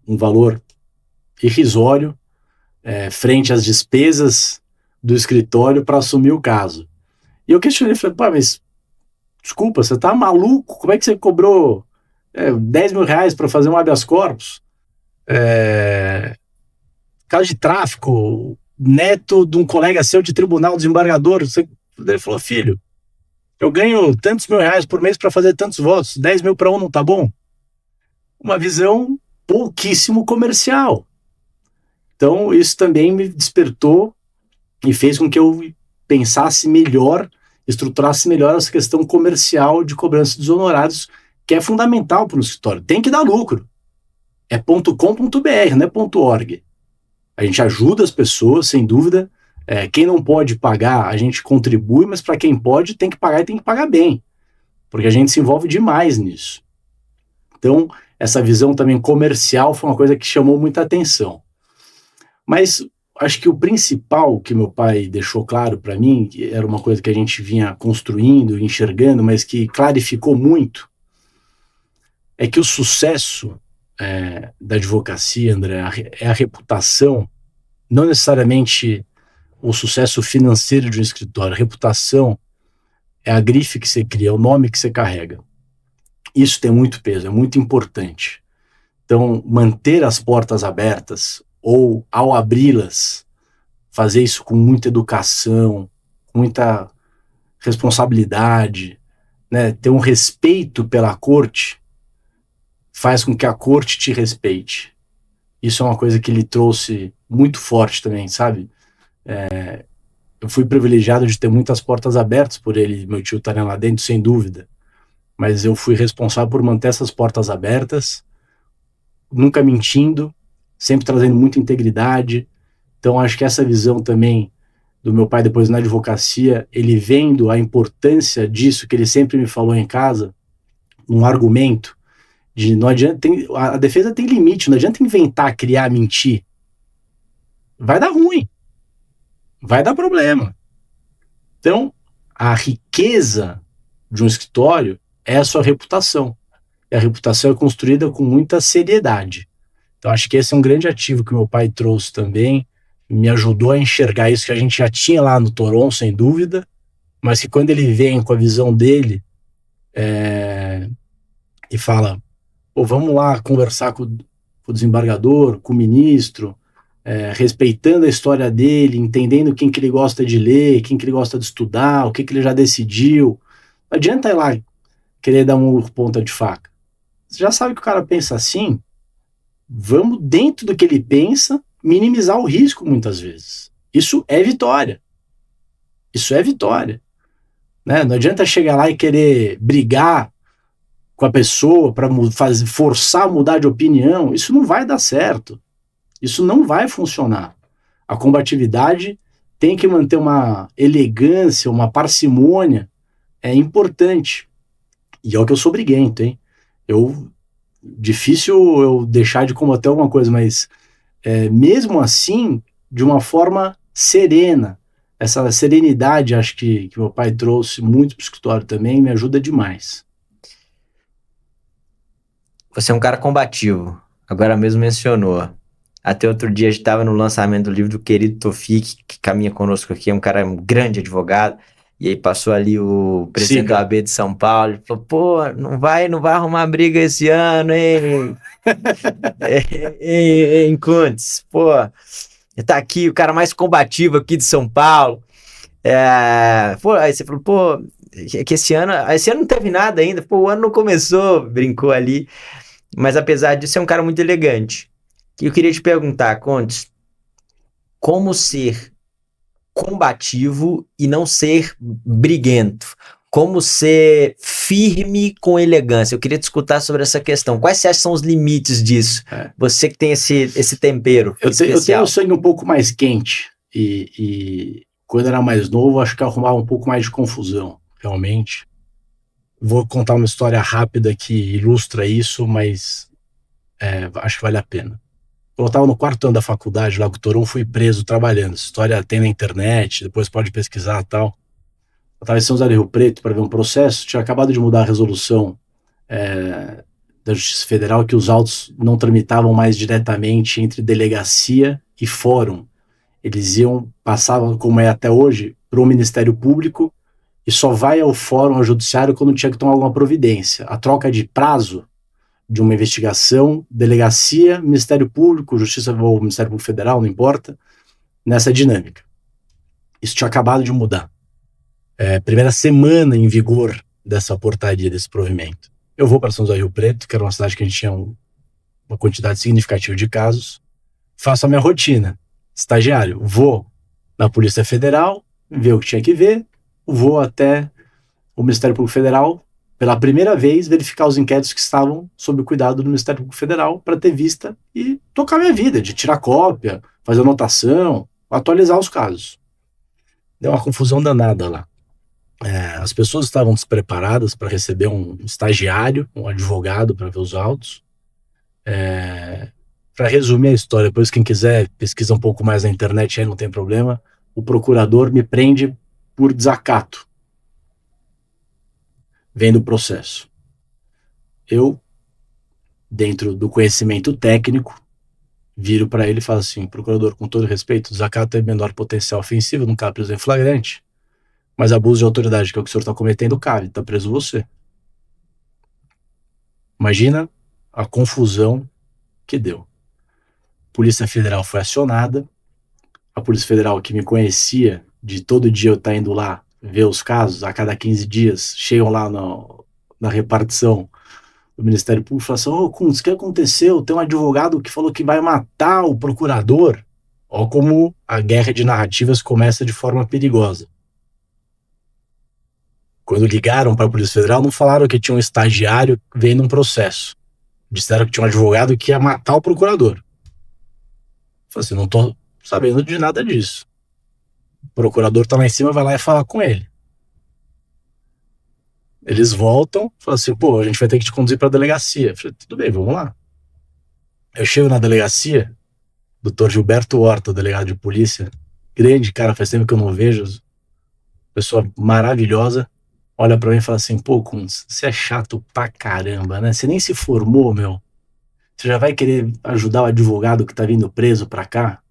um valor irrisório frente às despesas do escritório para assumir o caso. E eu questionei, falei, pá, mas desculpa, você tá maluco? Como é que você cobrou 10 mil reais para fazer um habeas corpus? Caso de tráfico, neto de um colega seu de tribunal, desembargador. Ele falou, filho, eu ganho tantos mil reais por mês para fazer tantos votos, 10 mil para um não tá bom? Uma visão pouquíssimo comercial. Então isso também me despertou e fez com que eu pensasse melhor, estruturasse melhor essa questão comercial de cobrança dos honorários, que é fundamental para o escritório. Tem que dar lucro. É .com.br, não é .org. A gente ajuda as pessoas, sem dúvida. Quem não pode pagar, a gente contribui, mas para quem pode, tem que pagar e tem que pagar bem. Porque a gente se envolve demais nisso. Então, essa visão também comercial foi uma coisa que chamou muita atenção. Mas acho que o principal que meu pai deixou claro para mim, que era uma coisa que a gente vinha construindo, enxergando, mas que clarificou muito, é que o sucesso da advocacia, André, é a reputação, não necessariamente o sucesso financeiro de um escritório. A reputação é a grife que você cria, é o nome que você carrega. Isso tem muito peso, é muito importante. Então, manter as portas abertas, ou ao abri-las, fazer isso com muita educação, com muita responsabilidade, né? Ter um respeito pela corte, faz com que a corte te respeite. Isso é uma coisa que ele trouxe muito forte também, sabe? Eu fui privilegiado de ter muitas portas abertas por ele, meu tio estarem lá dentro, sem dúvida. Mas eu fui responsável por manter essas portas abertas, nunca mentindo, sempre trazendo muita integridade. Então acho que essa visão também do meu pai depois na advocacia, ele vendo a importância disso que ele sempre me falou em casa, um argumento de não adianta, a defesa tem limite, não adianta inventar, criar, mentir. Vai dar ruim. Vai dar problema. Então, a riqueza de um escritório é a sua reputação. E a reputação é construída com muita seriedade. Então, acho que esse é um grande ativo que meu pai trouxe também, me ajudou a enxergar isso que a gente já tinha lá no Toron, sem dúvida, mas que quando ele vem com a visão dele e fala, pô, vamos lá conversar com o desembargador, com o ministro, respeitando a história dele, entendendo quem que ele gosta de ler, quem que ele gosta de estudar, o que que ele já decidiu. Não adianta ir lá querer dar uma ponta de faca. Você já sabe que o cara pensa assim, vamos dentro do que ele pensa, minimizar o risco muitas vezes. Isso é vitória. Isso é vitória. Né? Não adianta chegar lá e querer brigar com a pessoa para forçar a mudar de opinião. Isso não vai dar certo. Isso não vai funcionar. A combatividade tem que manter uma elegância, uma parcimônia, é importante. E é o que eu sou briguento, hein? Difícil eu deixar de combater alguma coisa, mas mesmo assim, de uma forma serena. Essa serenidade, acho que meu pai trouxe muito para o escritório também, me ajuda demais. Você é um cara combativo, agora mesmo mencionou. Até outro dia a gente estava no lançamento do livro do querido Tofik, que caminha conosco aqui, é um cara, um grande advogado, e aí passou ali o presidente do AB de São Paulo, e falou, pô, não vai arrumar briga esse ano, hein? Hein, Kuntz, pô, tá aqui o cara mais combativo aqui de São Paulo. Pô, aí você falou, pô, que esse ano não teve nada ainda, pô, o ano não começou, brincou ali, mas apesar disso é um cara muito elegante. E eu queria te perguntar, Kuntz, como ser combativo e não ser briguento? Como ser firme com elegância? Eu queria te escutar sobre essa questão. Quais você acha que são os limites disso? Você que tem esse tempero especial. Eu tenho o sangue um pouco mais quente e quando era mais novo, acho que eu arrumava um pouco mais de confusão, realmente. Vou contar uma história rápida que ilustra isso, mas acho que vale a pena. Quando eu estava no 4º ano da faculdade, lá com o Toron, fui preso trabalhando. Essa história tem na internet, depois pode pesquisar e tal. Eu estava em São José do Rio Preto para ver um processo, tinha acabado de mudar a resolução da Justiça Federal que os autos não tramitavam mais diretamente entre delegacia e fórum. Eles passavam, como é até hoje, para o Ministério Público e só vai ao fórum, ao judiciário, quando tinha que tomar alguma providência. A troca de prazo de uma investigação, delegacia, Ministério Público, Justiça ou Ministério Público Federal, não importa, nessa dinâmica. Isso tinha acabado de mudar. Primeira semana em vigor dessa portaria, desse provimento. Eu vou para São José do Rio Preto, que era uma cidade que a gente tinha uma quantidade significativa de casos, faço a minha rotina, estagiário, vou na Polícia Federal, ver o que tinha que ver, vou até o Ministério Público Federal, pela primeira vez, verificar os inquéritos que estavam sob o cuidado do Ministério Público Federal para ter vista e tocar minha vida, de tirar cópia, fazer anotação, atualizar os casos. Deu uma confusão danada lá. As pessoas estavam despreparadas para receber um estagiário, um advogado para ver os autos. Para resumir a história, depois quem quiser pesquisa um pouco mais na internet, aí não tem problema. O procurador me prende por desacato, vendo o processo. Eu, dentro do conhecimento técnico, viro para ele e falo assim: procurador, com todo respeito, desacato é menor potencial ofensivo, não cabe prisão em flagrante, mas abuso de autoridade, que é o que o senhor está cometendo, cabe, está preso você. Imagina a confusão que deu. A Polícia Federal foi acionada, a Polícia Federal, que me conhecia de todo dia eu estar indo lá ver os casos, a cada 15 dias, chegam lá na repartição do Ministério Público e falam assim: ô, Kuntz, o que aconteceu? Tem um advogado que falou que vai matar o procurador. Olha como a guerra de narrativas começa de forma perigosa. Quando ligaram para a Polícia Federal, não falaram que tinha um estagiário vendo um processo. Disseram que tinha um advogado que ia matar o procurador. Eu falei assim: não tô sabendo de nada disso. O procurador tá lá em cima, vai lá e fala com ele. Eles voltam, falam assim: pô, a gente vai ter que te conduzir pra delegacia. Eu falei: tudo bem, vamos lá. Eu chego na delegacia, Dr. Gilberto Horta, delegado de polícia, grande cara, faz tempo que eu não vejo, pessoa maravilhosa, olha pra mim e fala assim: pô, Kuntz, você é chato pra caramba, né? Você nem se formou, meu. Você já vai querer ajudar o advogado que tá vindo preso pra cá?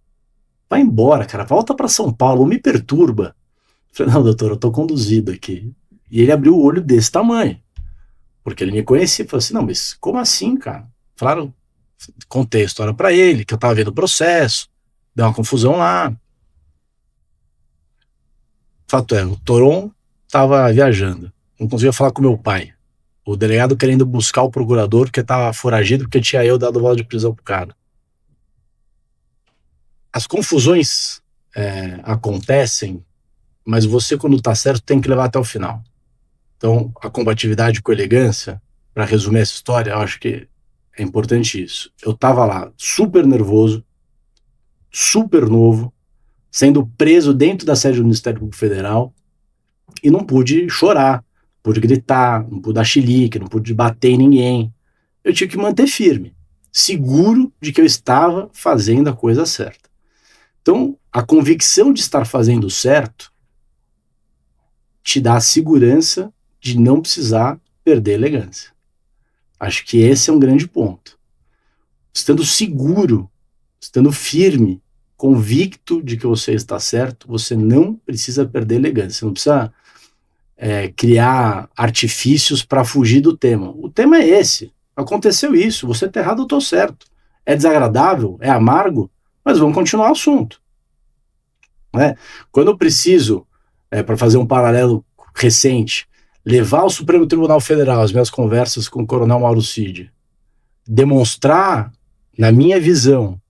Vai embora, cara, volta pra São Paulo, me perturba. Eu falei: não, doutor, eu tô conduzido aqui. E ele abriu o olho desse tamanho, porque ele me conhecia. Falou assim: não, mas como assim, cara? Falaram, contei a história pra ele, que eu tava vendo o processo, deu uma confusão lá. Fato é, o Toron tava viajando, não conseguia falar com meu pai. O delegado querendo buscar o procurador que tava foragido porque tinha eu dado voz de prisão pro cara. As confusões acontecem, mas você, quando tá certo, tem que levar até o final. Então, a combatividade com elegância, para resumir essa história, eu acho que é importante isso. Eu tava lá super nervoso, super novo, sendo preso dentro da sede do Ministério Público Federal, e não pude chorar, não pude gritar, não pude dar chilique, não pude bater em ninguém. Eu tinha que manter firme, seguro de que eu estava fazendo a coisa certa. Então, a convicção de estar fazendo certo te dá a segurança de não precisar perder a elegância. Acho que esse é um grande ponto. Estando seguro, estando firme, convicto de que você está certo, você não precisa perder a elegância. Você não precisa criar artifícios para fugir do tema. O tema é esse. Aconteceu isso, você está errado, eu estou certo. É desagradável, é amargo, mas vamos continuar o assunto. Né? Quando eu preciso, para fazer um paralelo recente, levar ao Supremo Tribunal Federal as minhas conversas com o Coronel Mauro Cid, demonstrar, na minha visão,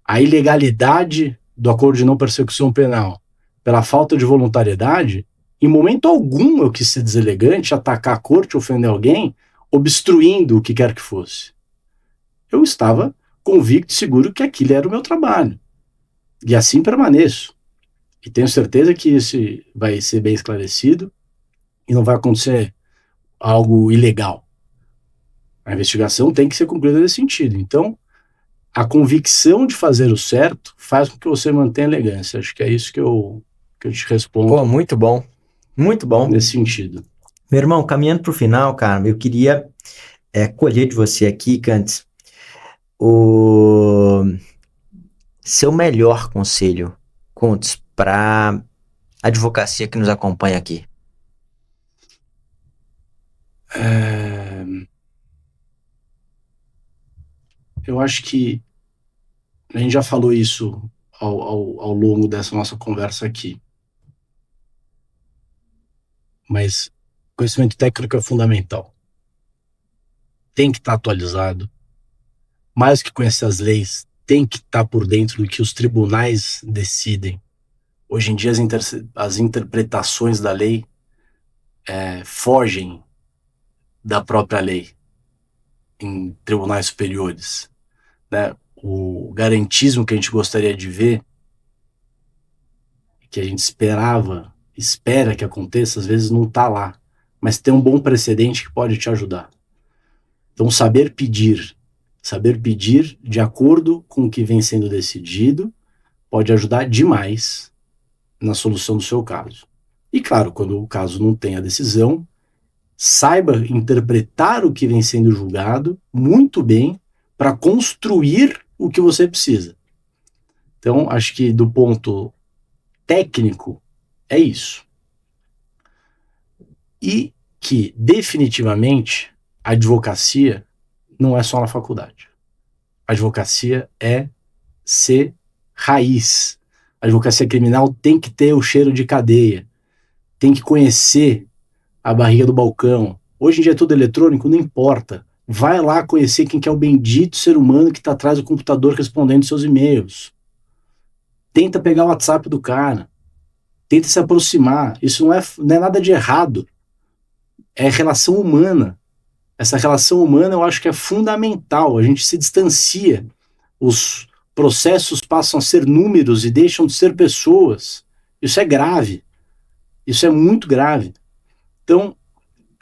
a ilegalidade do acordo de não persecução penal pela falta de voluntariedade, em momento algum eu quis ser deselegante, atacar a corte, ofender alguém, obstruindo o que quer que fosse. Eu estava convicto e seguro que aquilo era o meu trabalho. E assim permaneço. E tenho certeza que isso vai ser bem esclarecido e não vai acontecer algo ilegal. A investigação tem que ser concluída nesse sentido. Então, a convicção de fazer o certo faz com que você mantenha a elegância. Acho que é isso que eu te respondo. Pô, muito bom. Muito bom. Nesse sentido. Meu irmão, caminhando para o final, cara, eu queria colher de você aqui, Kuntz, o seu melhor conselho, Kuntz, para a advocacia que nos acompanha aqui. Eu acho que a gente já falou isso ao longo dessa nossa conversa aqui. Mas conhecimento técnico é fundamental. Tem que estar atualizado. Mais que conhecer as leis, tem que estar por dentro do que os tribunais decidem. Hoje em dia as interpretações da lei fogem da própria lei em tribunais superiores, né? O garantismo que a gente gostaria de ver, que a gente espera que aconteça, às vezes não está lá, mas tem um bom precedente que pode te ajudar. Então, saber pedir de acordo com o que vem sendo decidido, pode ajudar demais na solução do seu caso. E claro, quando o caso não tem a decisão, saiba interpretar o que vem sendo julgado muito bem para construir o que você precisa. Então, acho que do ponto técnico, é isso. E que, definitivamente, a advocacia não é só na faculdade. A advocacia é ser raiz. A advocacia criminal tem que ter o cheiro de cadeia, tem que conhecer a barriga do balcão. Hoje em dia é tudo eletrônico, não importa. Vai lá conhecer quem que é o bendito ser humano que está atrás do computador respondendo seus e-mails. Tenta pegar o WhatsApp do cara. Tenta se aproximar. Isso não é nada de errado. É relação humana. Essa relação humana eu acho que é fundamental. A gente se distancia. Os processos passam a ser números e deixam de ser pessoas. Isso é grave. Isso é muito grave. Então,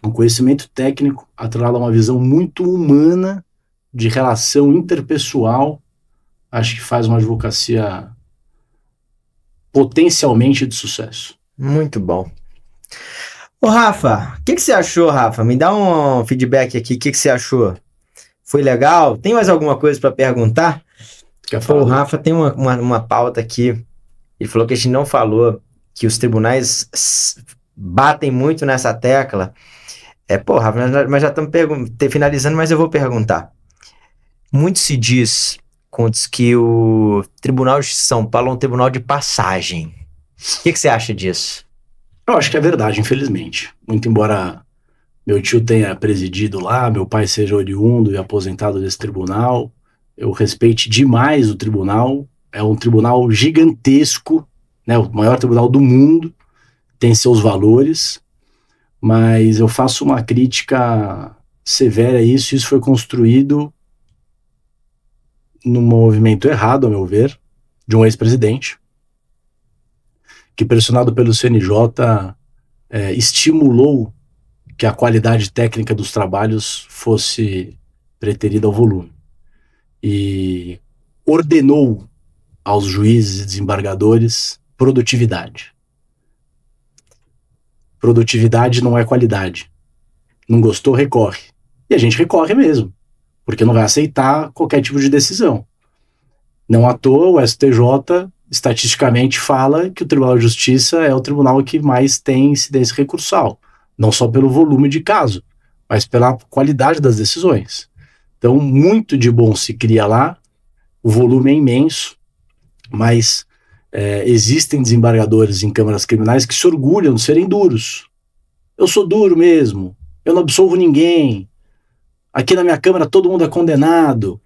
um conhecimento técnico atrelado a uma visão muito humana de relação interpessoal, acho que faz uma advocacia potencialmente de sucesso. Muito bom. Ô, Rafa, o que você achou, Rafa? Me dá um feedback aqui. O que você achou? Foi legal? Tem mais alguma coisa para perguntar? O Rafa tem uma pauta aqui. Ele falou que a gente não falou que os tribunais batem muito nessa tecla. Rafa, nós já estamos finalizando, mas eu vou perguntar. Muito se diz que o Tribunal de São Paulo é um tribunal de passagem. O que você acha disso? Eu acho que é verdade, infelizmente. Muito embora meu tio tenha presidido lá, meu pai seja oriundo e aposentado desse tribunal, eu respeite demais o tribunal. É um tribunal gigantesco, né, o maior tribunal do mundo, tem seus valores, mas eu faço uma crítica severa a isso. Isso foi construído num movimento errado, a meu ver, de um ex-presidente, que, pressionado pelo CNJ, estimulou que a qualidade técnica dos trabalhos fosse preterida ao volume. E ordenou aos juízes e desembargadores produtividade. Produtividade não é qualidade. Não gostou, recorre. E a gente recorre mesmo, porque não vai aceitar qualquer tipo de decisão. Não à toa, o STJ estatisticamente fala que o Tribunal de Justiça é o tribunal que mais tem incidência recursal, não só pelo volume de caso, mas pela qualidade das decisões. Então, muito de bom se cria lá, o volume é imenso, mas existem desembargadores em câmaras criminais que se orgulham de serem duros. Eu sou duro mesmo, eu não absolvo ninguém, aqui na minha câmara todo mundo é condenado.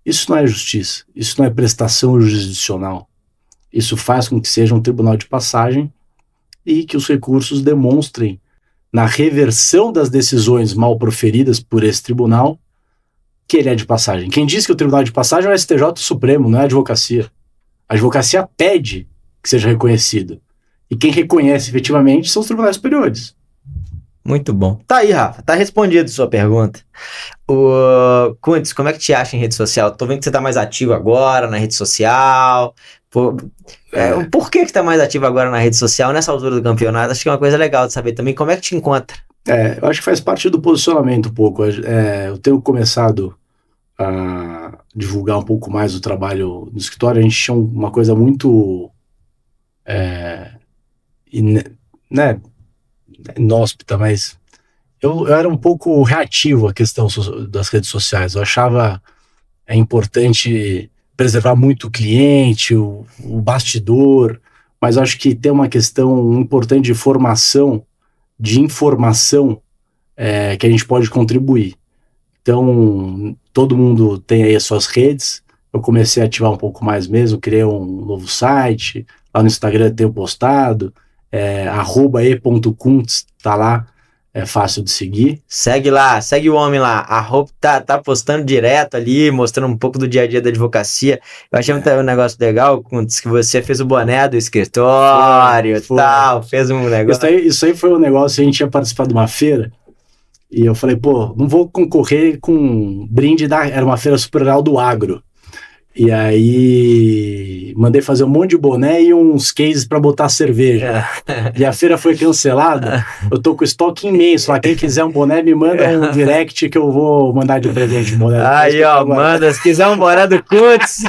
Isso não é justiça, isso não é prestação jurisdicional. Isso faz com que seja um tribunal de passagem e que os recursos demonstrem, na reversão das decisões mal proferidas por esse tribunal, que ele é de passagem. Quem diz que o tribunal é de passagem é o STJ Supremo, não é a advocacia. A advocacia pede que seja reconhecido. E quem reconhece efetivamente são os tribunais superiores. Muito bom. Tá aí, Rafa. Tá respondido a sua pergunta. Kuntz, como é que te acha em rede social? Tô vendo que você tá mais ativo agora na rede social. Por que tá mais ativo agora na rede social nessa altura do campeonato? Acho que é uma coisa legal de saber também. Como é que te encontra? Eu acho que faz parte do posicionamento um pouco. Eu tenho começado a divulgar um pouco mais o trabalho no escritório. A gente tinha uma coisa muito inóspita, mas eu era um pouco reativo à questão das redes sociais. Eu achava importante preservar muito o cliente, o bastidor, mas acho que tem uma questão importante de formação, de informação, que a gente pode contribuir. Então, todo mundo tem aí as suas redes. Eu comecei a ativar um pouco mais mesmo, criei um novo site, lá no Instagram tenho postado, @e.kuntz, tá lá, é fácil de seguir. Segue lá, segue o homem lá. A roupa tá postando direto ali, mostrando um pouco do dia a dia da advocacia. Eu achei um negócio legal, Kuntz, que você fez o boné do escritório e tal, fez um negócio. Isso aí foi um negócio, a gente tinha participado de uma feira, e eu falei, pô, não vou concorrer com brinde era uma feira super legal do agro. E aí mandei fazer um monte de boné e uns cases para botar cerveja. E a feira foi cancelada. Eu tô com estoque imenso lá. Quem quiser um boné, me manda um direct que eu vou mandar de presente o boné. Aí, ó, manda. Se quiser um boné do Kuntz,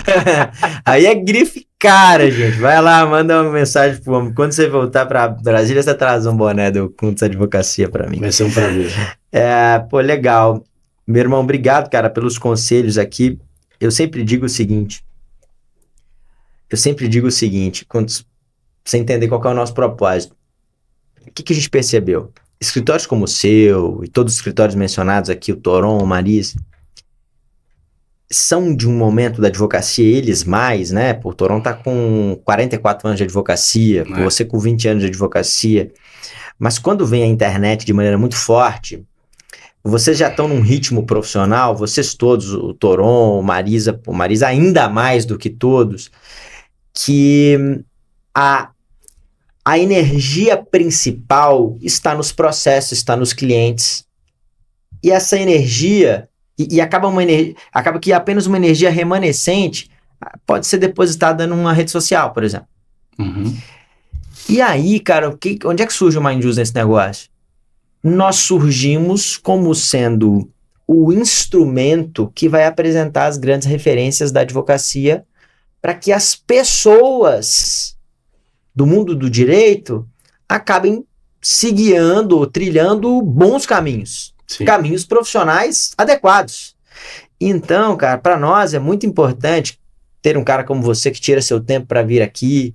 aí é grife cara, gente. Vai lá, manda uma mensagem pro homem. Quando você voltar pra Brasília, você traz um boné do Kuntz Advocacia pra mim. Vai ser um prazer. Pô, legal. Meu irmão, obrigado, cara, pelos conselhos aqui. Eu sempre digo o seguinte, quando você entender qual que é o nosso propósito. O que a gente percebeu? Escritórios como o seu e todos os escritórios mencionados aqui, o Toron, o Maris, são de um momento da advocacia, eles mais, né? O Toron tá com 44 anos de advocacia, você com 20 anos de advocacia, mas quando vem a internet de maneira muito forte, vocês já estão num ritmo profissional, vocês todos, o Toron, o Marisa ainda mais do que todos, que a energia principal está nos processos, está nos clientes. E essa energia, acaba que apenas uma energia remanescente pode ser depositada numa rede social, por exemplo. Uhum. E aí, cara, onde é que surge o Mindjus nesse negócio? Nós surgimos como sendo o instrumento que vai apresentar as grandes referências da advocacia para que as pessoas do mundo do direito acabem se guiando, trilhando bons caminhos. Sim. Caminhos profissionais adequados. Então, cara, para nós é muito importante ter um cara como você que tira seu tempo para vir aqui,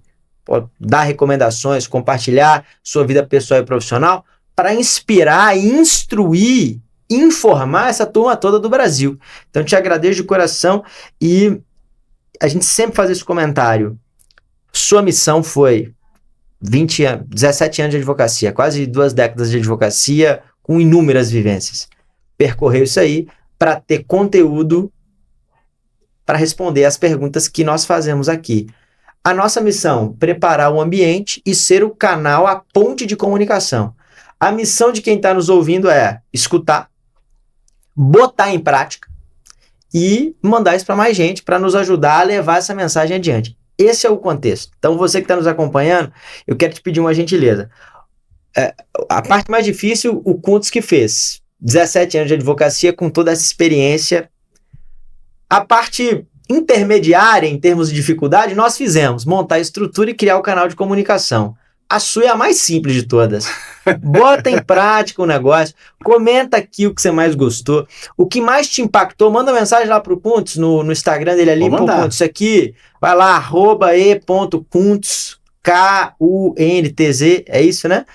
dar recomendações, compartilhar sua vida pessoal e profissional, para inspirar, instruir, informar essa turma toda do Brasil. Então, te agradeço de coração e a gente sempre faz esse comentário. Sua missão foi 17 anos de advocacia, quase 2 décadas de advocacia, com inúmeras vivências. Percorreu isso aí para ter conteúdo para responder as perguntas que nós fazemos aqui. A nossa missão, preparar o ambiente e ser o canal, a ponte de comunicação. A missão de quem está nos ouvindo é escutar, botar em prática e mandar isso para mais gente, para nos ajudar a levar essa mensagem adiante. Esse é o contexto. Então, você que está nos acompanhando, eu quero te pedir uma gentileza. A parte mais difícil, o Kuntz que fez. 17 anos de advocacia com toda essa experiência. A parte intermediária, em termos de dificuldade, nós fizemos. Montar a estrutura e criar o canal de comunicação. A sua é a mais simples de todas. Bota em prática o negócio, comenta aqui o que você mais gostou, o que mais te impactou, manda mensagem lá pro Kuntz, no Instagram dele ali, pô, Kuntz, isso aqui, vai lá, @e.kuntz, Kuntz, é isso, né?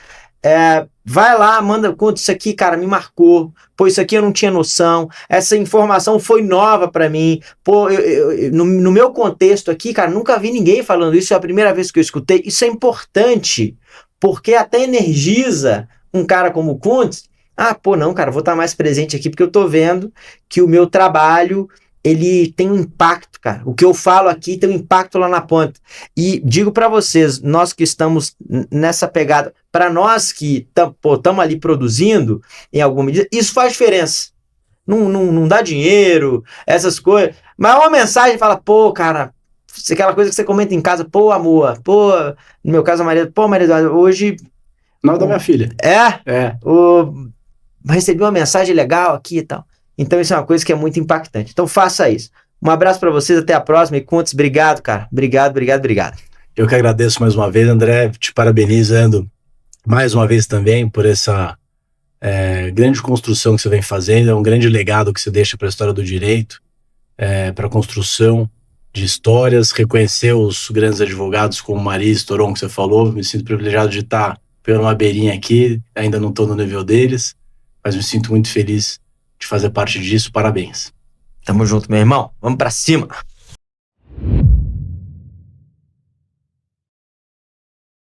Vai lá, manda, Kuntz, isso aqui, cara, me marcou, pô, isso aqui eu não tinha noção, essa informação foi nova pra mim, pô, no meu contexto aqui, cara, nunca vi ninguém falando isso, é a primeira vez que eu escutei, isso é importante, porque até energiza um cara como o Kuntz. Pô, não, cara, vou estar mais presente aqui porque eu tô vendo que o meu trabalho, ele tem um impacto, cara. O que eu falo aqui tem um impacto lá na ponta. E digo para vocês, nós que estamos nessa pegada, para nós que estamos ali produzindo, em alguma medida, isso faz diferença. Não dá dinheiro, essas coisas. Mas uma mensagem fala, pô, cara, aquela coisa que você comenta em casa, pô, amor, pô, no meu caso, Maria Eduarda, hoje... Nome da minha filha. Recebi uma mensagem legal aqui e tal. Então isso é uma coisa que é muito impactante. Então faça isso. Um abraço para vocês, até a próxima. E Kuntz, obrigado, cara. Obrigado. Eu que agradeço mais uma vez, André, te parabenizando mais uma vez também por essa grande construção que você vem fazendo, é um grande legado que você deixa para a história do direito, para a construção de histórias, reconhecer os grandes advogados como Maris, Toron, que você falou. Me sinto privilegiado de estar pegando uma beirinha aqui, ainda não estou no nível deles, mas me sinto muito feliz de fazer parte disso. Parabéns. Tamo junto, meu irmão. Vamos pra cima.